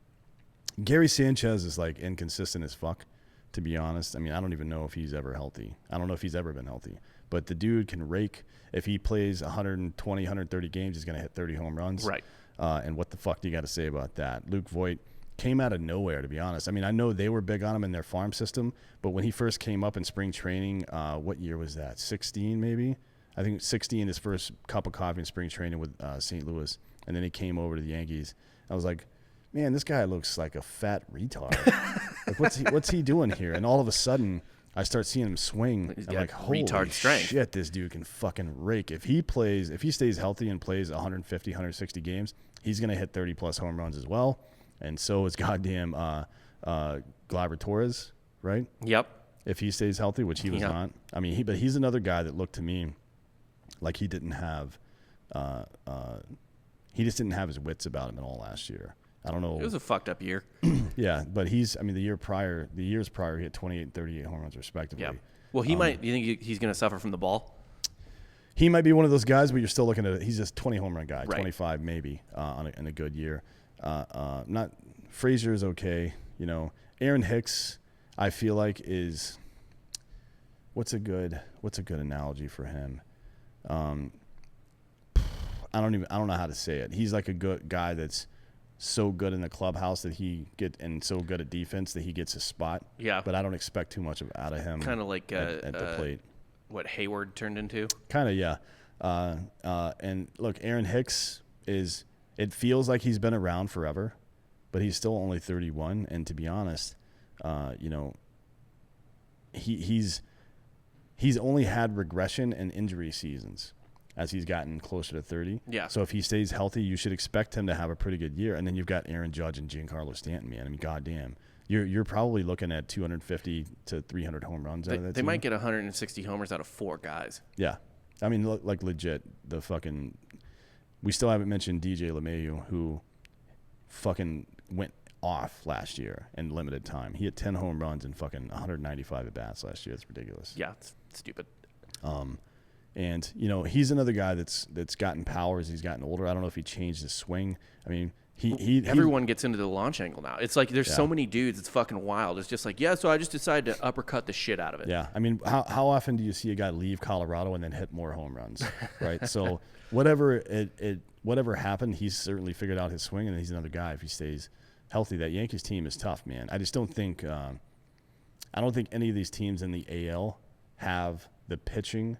Gary Sanchez is like inconsistent as fuck, to be honest. I mean, I don't even know if he's ever healthy. I don't know if he's ever been healthy. But the dude can rake. If he plays 120, 130 games, he's going to hit 30 home runs. Right. And what the fuck do you got to say about that? Luke Voight came out of nowhere, to be honest. I mean, I know they were big on him in their farm system, but when he first came up in spring training, what year was that? 16 maybe? I think 16, his first cup of coffee in spring training with St. Louis, and then he came over to the Yankees. I was like, man, this guy looks like a fat retard. Like, what's he doing here? And all of a sudden, I start seeing him swing. I'm like, holy shit, this dude can fucking rake. If he stays healthy and plays 150, 160 games, he's going to hit 30-plus home runs as well. And so is goddamn Gleyber Torres, right? Yep. If he stays healthy, which he was not. I mean, but he's another guy that looked to me like he didn't have he just didn't have his wits about him at all last year. I don't know. It was a fucked up year. Yeah, but the years prior, he hit 28 and 38 home runs respectively. Yeah. Well, you think he's going to suffer from the ball? He might be one of those guys, but you're still looking at it. He's just 20 home run guy, 25 maybe in a good year. Not Frazier is okay. You know, Aaron Hicks, I feel like is what's a good analogy for him? I don't know how to say it. He's like a good guy that's so good in the clubhouse and so good at defense that he gets a spot. Yeah. But I don't expect too much out of him. Kind of like at the plate. What Hayward turned into. Kind of, yeah. And look, Aaron Hicks it feels like he's been around forever, but he's still only 31. And to be honest, he's only had regression and injury seasons as he's gotten closer to 30. Yeah. So if he stays healthy, you should expect him to have a pretty good year. And then you've got Aaron Judge and Giancarlo Stanton, man. I mean, goddamn. You're probably looking at 250 to 300 home runs out of that team. They might get 160 homers out of 4 guys. Yeah. I mean, like legit, we still haven't mentioned DJ LeMahieu, who fucking went off last year in limited time. He had 10 home runs and fucking 195 at bats last year. It's ridiculous. Yeah, it's stupid. And he's another guy that's gotten power as he's gotten older. I don't know if he changed his swing. I mean, everyone gets into the launch angle now. It's like there's so many dudes. It's fucking wild. It's just like, so I just decided to uppercut the shit out of it. Yeah, I mean, how often do you see a guy leave Colorado and then hit more home runs, right? So whatever happened, he's certainly figured out his swing, and he's another guy if he stays healthy. That Yankees team is tough, man. I just don't think any of these teams in the AL have the pitching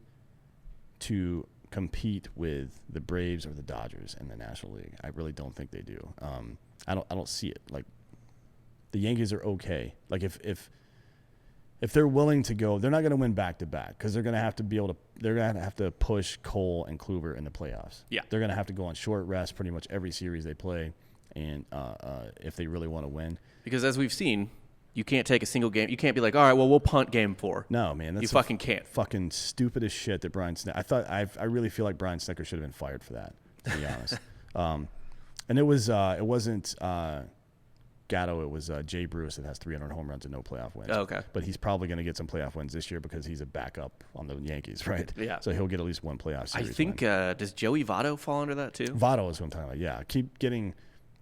to compete with the Braves or the Dodgers in the National League. I really don't think they do. I don't see it. Like, the Yankees are okay. Like, if they're willing to go, they're not going to win back to back because they're going to have to push Cole and Kluber in the playoffs. Yeah, they're going to have to go on short rest pretty much every series they play, and if they really want to win. Because as we've seen, you can't take a single game. You can't be like, all right, well, we'll punt game 4. No, man. You fucking can't. Fucking stupid as shit that Brian Snitker. I really feel like Brian Snitker should have been fired for that, to be honest. And it wasn't Gatto. It was Jay Bruce that has 300 home runs and no playoff wins. Oh, okay. But he's probably going to get some playoff wins this year because he's a backup on the Yankees, right? Yeah. So he'll get at least one playoff series. I think, does Joey Votto fall under that too? Votto is what I'm talking about, yeah. Keep getting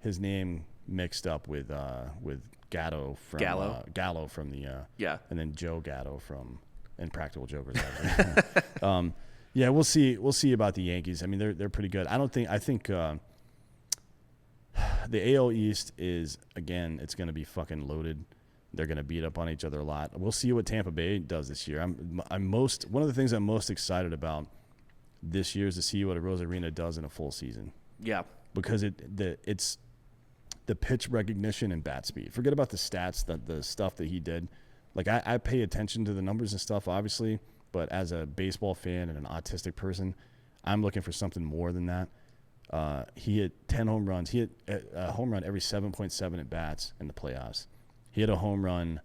his name mixed up with Gallo from and then Joe Gatto from Impractical Jokers. Yeah, we'll see about the Yankees. I mean, they're pretty good. I think the AL East is, again, it's going to be fucking loaded. They're going to beat up on each other a lot. We'll see what Tampa Bay does this year. One of the things I'm most excited about this year is to see what Rosarina does in a full season. Yeah, because it's the pitch recognition and bat speed. Forget about the stats, the stuff that he did. Like, I pay attention to the numbers and stuff, obviously, but as a baseball fan and an autistic person, I'm looking for something more than that. He hit 10 home runs. He hit a home run every 7.7 at bats in the playoffs. He hit a home run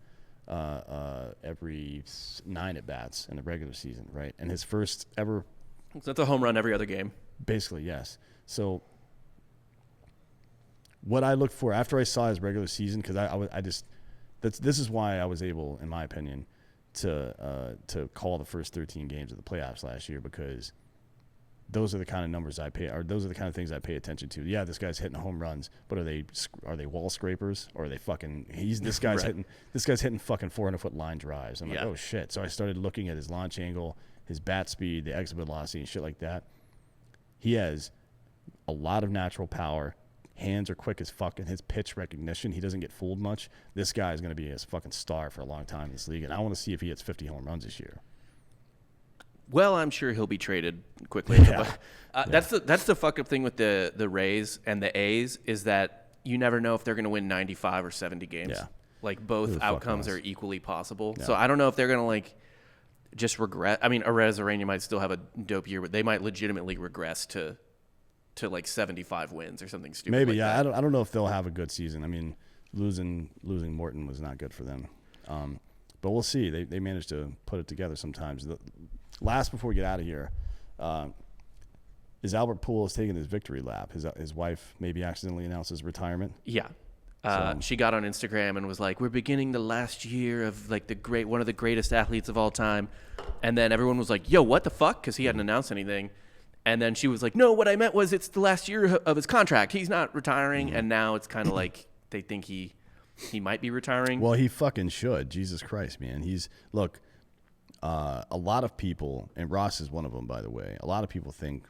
every 9 at bats in the regular season, right? And his first ever. So that's a home run every other game. Basically, yes. So what I looked for after I saw his regular season, because this is why I was able, in my opinion, to call the first 13 games of the playoffs last year, because those are the kind of numbers those are the kind of things I pay attention to. Yeah, this guy's hitting home runs, but are they wall scrapers, or are they fucking? This guy's right. hitting fucking 400-foot line drives. I'm like, oh shit. So I started looking at his launch angle, his bat speed, the exit velocity, and shit like that. He has a lot of natural power. Hands are quick as fuck, and his pitch recognition, he doesn't get fooled much. This guy is going to be a fucking star for a long time in this league, and I want to see if he hits 50 home runs this year. Well, I'm sure he'll be traded quickly. Yeah. That's the fucked up thing with the Rays and the A's, is that you never know if they're going to win 95 or 70 games. Yeah. Like, both outcomes are equally possible. Yeah. So I don't know if they're going to just regret. I mean, Arezarena might still have a dope year, but they might legitimately regress to 75 wins or something stupid. Maybe, like yeah. that. I don't know if they'll have a good season. I mean, losing Morton was not good for them. But we'll see. They managed to put it together sometimes. Last, before we get out of here, is Albert Pujols taking his victory lap? His wife maybe accidentally announced his retirement. Yeah. She got on Instagram and was like, "We're beginning the last year of one of the greatest athletes of all time," and then everyone was like, "Yo, what the fuck?" Because he hadn't announced anything, and then she was like, "No, what I meant was it's the last year of his contract. He's not retiring," and now it's kind of like they think he might be retiring. Well, he fucking should. Jesus Christ, man. Look. A lot of people, and Ross is one of them, by the way, a lot of people think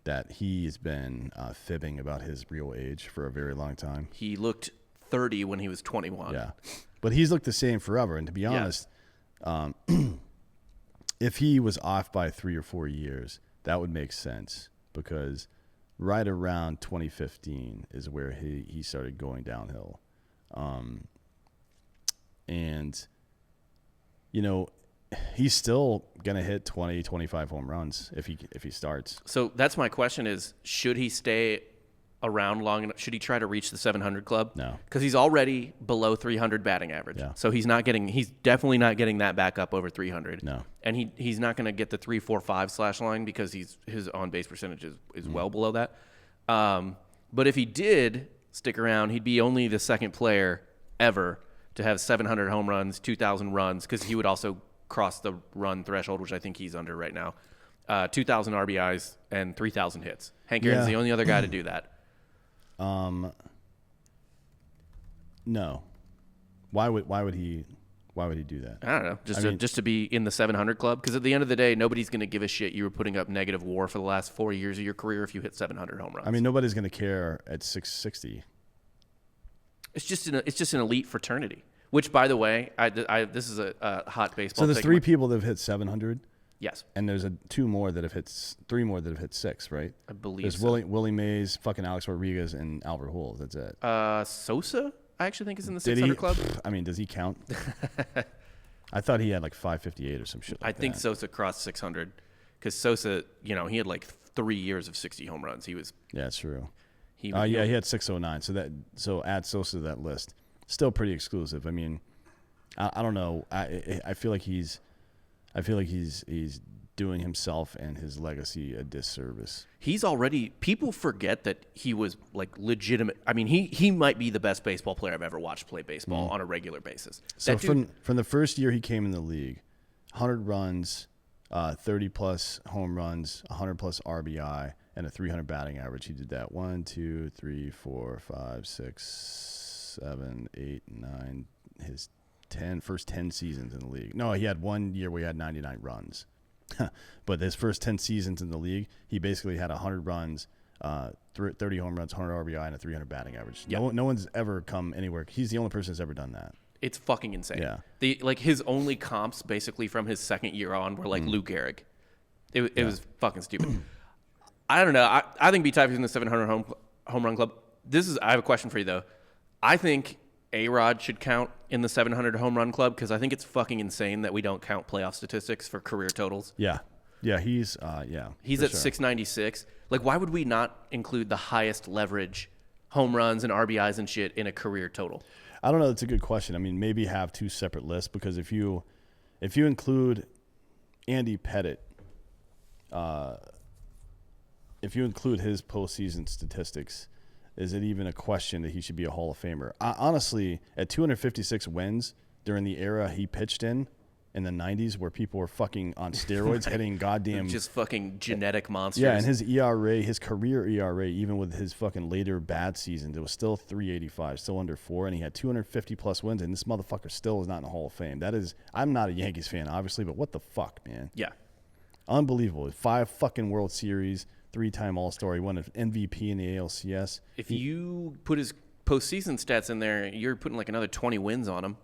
that he's been fibbing about his real age for a very long time. He looked 30 when he was 21. Yeah. But he's looked the same forever. And to be honest, if he was off by 3 or 4 years, that would make sense, because right around 2015 is where he started going downhill. And, he's still going to hit 20, 25 home runs if he starts. So that's my question is, should he stay around long enough? Should he try to reach the 700 club? No. Because he's already below 300 batting average. Yeah. So he's definitely not getting that back up over 300. No. And he's not going to get the 3-4-5 / line because his on-base percentage is well below that. But if he did, stick around. He'd be only the second player ever to have 700 home runs, 2,000 runs, because he would also cross the run threshold, which I think he's under right now. 2,000 RBIs and 3,000 hits. Hank Aaron's the only other guy to do that. No. Why would he do that? I don't know. Just to be in the 700 club, because at the end of the day, nobody's going to give a shit you were putting up negative WAR for the last 4 years of your career if you hit 700 home runs. I mean, nobody's going to care at 660. It's just an elite fraternity. Which, by the way, this is a hot baseball. So there's take. 3 people that have hit 700. Yes. And there's 3 more that have hit 6, right? I believe there's so. Willie Mays, fucking Alex Rodriguez, and Albert Pujols. That's it. Sosa, I actually think, is in the 600 club. I mean, does he count? I thought he had like 558 or some shit like I think Sosa crossed 600 because Sosa, he had like 3 years of 60 home runs. He was. Yeah, it's true. He had 609. So add Sosa to that list. Still pretty exclusive. I mean, I don't know. I feel like he's doing himself and his legacy a disservice. He's already. People forget that he was like legitimate. I mean, he might be the best baseball player I've ever watched play baseball on a regular basis. So from the first year he came in the league, 100 runs, 30 plus home runs, 100 plus RBI, and a 300 batting average. He did that 1, 2, 3, 4, 5, 6, 7, 8, 9. His first 10 seasons in the league. No, he had 1 year where he had 99 runs. But his first 10 seasons in the league, he basically had 100 runs, 30 home runs, 100 RBI, and a 300 batting average. Yep. No one's ever come anywhere. He's the only person that's ever done that. It's fucking insane. Yeah. His only comps basically from his second year on were like Lou Gehrig. It was fucking stupid. I don't know. I think B-Type is in the 700 home run club. I have a question for you though. I think A-Rod should count in the 700 home run club because I think it's fucking insane that we don't count playoff statistics for career totals. Yeah. Yeah, he's at 696. Like, why would we not include the highest leverage home runs and RBIs and shit in a career total? I don't know. That's a good question. I mean, maybe have 2 separate lists because if you include Andy Pettit, if you include his postseason statistics, is it even a question that he should be a Hall of Famer? Honestly, at 256 wins during the era he pitched in the 90s where people were fucking on steroids hitting goddamn... Just fucking genetic monsters. Yeah, and his ERA, his career ERA, even with his fucking later bad seasons, it was still 385, still under 4, and he had 250-plus wins, and this motherfucker still is not in the Hall of Fame. That is... I'm not a Yankees fan, obviously, but what the fuck, man? Yeah. Unbelievable. 5 fucking World Series, 3-time All-Star. He won an MVP in the ALCS. If you put his postseason stats in there, you're putting like another 20 wins on him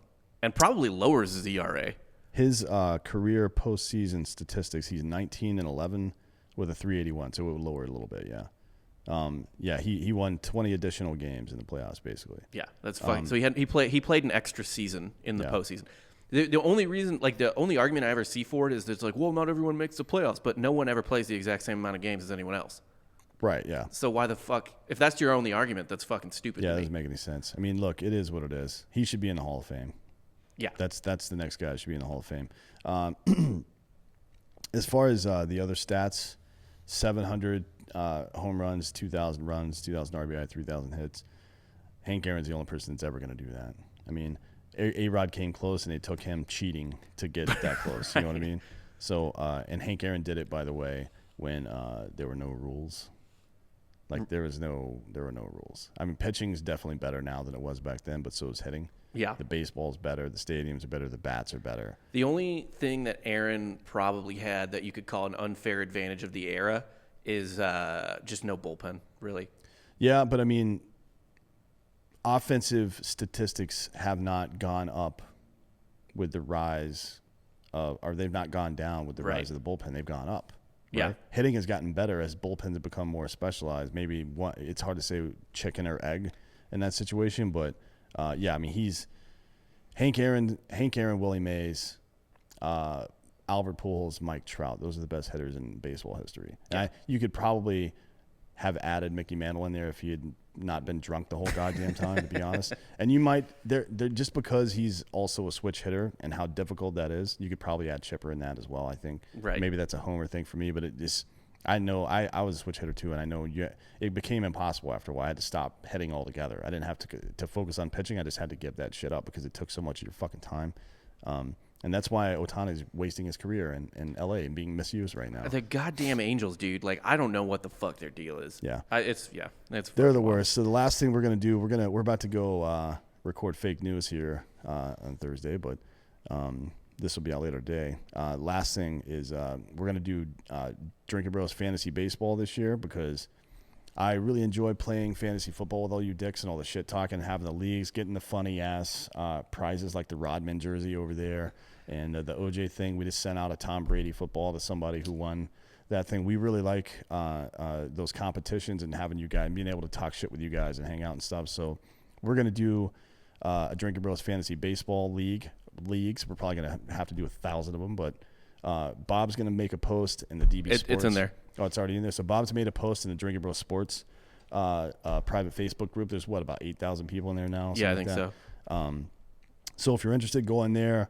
and probably lowers his ERA. His career postseason statistics, he's 19-11 with a 381, so it would lower it a little bit, yeah. He won 20 additional games in the playoffs, basically. Yeah, that's fine. So he played an extra season in the postseason. The only reason, like the only argument I ever see for it is there's like, well, not everyone makes the playoffs, but no one ever plays the exact same amount of games as anyone else. Right, yeah. So why the fuck, if that's your only argument, that's fucking stupid. Yeah, to that me. doesn't make any sense. I mean, look, it is what it is. He should be in the Hall of Fame. Yeah. That's the next guy that should be in the Hall of Fame. As far as the other stats, 700 home runs, 2,000 runs, 2,000 RBI, 3,000 hits. Hank Aaron's the only person that's ever going to do that. I mean, A-Rod came close, and it took him cheating to get that close. You know what I mean? So, and Hank Aaron did it, by the way, when there were no rules. Like, there were no rules. I mean, pitching's definitely better now than it was back then, but so is hitting. Yeah. The baseball's better, the stadiums are better, the bats are better. The only thing that Aaron probably had that you could call an unfair advantage of the era is just no bullpen, really. Yeah, but I mean, offensive statistics have not gone up with the rise of, or they've not gone down with the rise of the bullpen. They've gone up. Right? Yeah. Hitting has gotten better as bullpens have become more specialized. Maybe it's hard to say chicken or egg in that situation, but yeah, I mean, he's Hank Aaron, Willie Mays, Albert Pujols, Mike Trout. Those are the best hitters in baseball history. Yeah. And you could probably have added Mickey Mantle in there if he had not been drunk the whole goddamn time, to be honest. And you might, just because he's also a switch hitter and how difficult that is, you could probably add Chipper in that as well, I think. Right. Maybe that's a homer thing for me, but I know I was a switch hitter too, and I know it became impossible after a while. I had to stop hitting altogether. I didn't have to focus on pitching. I just had to give that shit up because it took so much of your fucking time. And that's why Ohtani's wasting his career in LA and being misused right now. The goddamn Angels, dude. Like, I don't know what the fuck their deal is. Yeah. They're the worst. So the last thing we're gonna do, we're about to go record fake news here on Thursday, but this will be out later today. Last thing is we're gonna do Drinking Bros Fantasy Baseball this year because I really enjoy playing fantasy football with all you dicks and all the shit talking, having the leagues, getting the funny ass prizes like the Rodman jersey over there and the OJ thing. We just sent out a Tom Brady football to somebody who won that thing. We really like those competitions and having you guys, being able to talk shit with you guys and hang out and stuff. So we're going to do a Drinking Bros Fantasy Baseball leagues. We're probably going to have to do 1,000 of them, but Bob's going to make a post in the DB Sports. It's in there. Oh, it's already in there. So Bob's made a post in the Drinking Bros Sports private Facebook group. There's about 8,000 people in there now? Yeah, I think so. So if you're interested, go in there.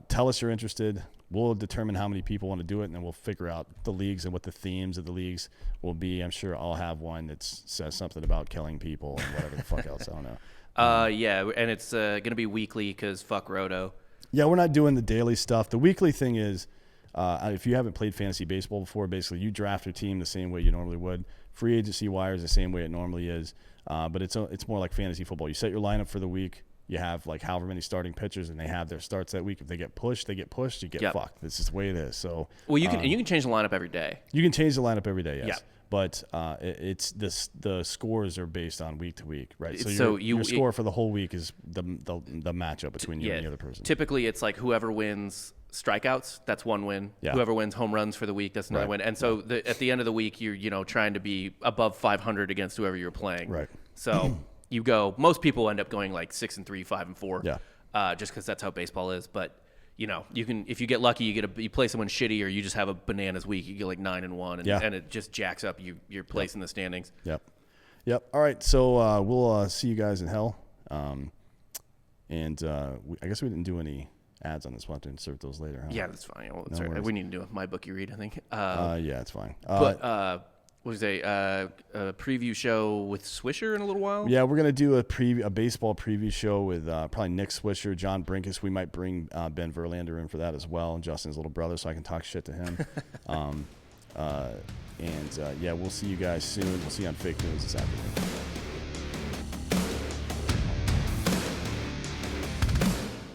Tell us you're interested. We'll determine how many people want to do it, and then we'll figure out the leagues and what the themes of the leagues will be. I'm sure I'll have one that says something about killing people and whatever the fuck else. I don't know. Yeah, and it's going to be weekly because fuck Roto. Yeah, we're not doing the daily stuff. The weekly thing is, if you haven't played fantasy baseball before, basically you draft your team the same way you normally would. Free agency wire is the same way it normally is, but it's more like fantasy football. You set your lineup for the week. You have like however many starting pitchers, and they have their starts that week. If they get pushed, they get pushed. You get fucked. This is the way it is. So you can change the lineup every day. You can change the lineup every day, yes. Yeah. But it's the scores are based on week to week, right? So your score for the whole week is the matchup between you and the other person. Typically, it's like whoever wins strikeouts, that's one win. Yeah. Whoever wins home runs for the week, that's another win. And so at the end of the week, you're trying to be above 500 against whoever you're playing. Right. So you go. Most people end up going like 6-3, 5-4. Yeah. Just because that's how baseball is, but. You can if you get lucky, you play someone shitty, or you just have a bananas week. You get like 9-1, and it just jacks up your place in the standings. Yep. All right, so we'll see you guys in hell. I guess we didn't do any ads on this. We'll have to insert those later. Huh? Yeah, that's fine. Well, we need to do a My Bookie read, I think. Yeah, it's fine. What was a preview show with Swisher in a little while? Yeah, we're gonna do a baseball preview show with probably Nick Swisher, John Brinkus. We might bring Ben Verlander in for that as well, and Justin's little brother, so I can talk shit to him. We'll see you guys soon. We'll see you on Fake News this afternoon.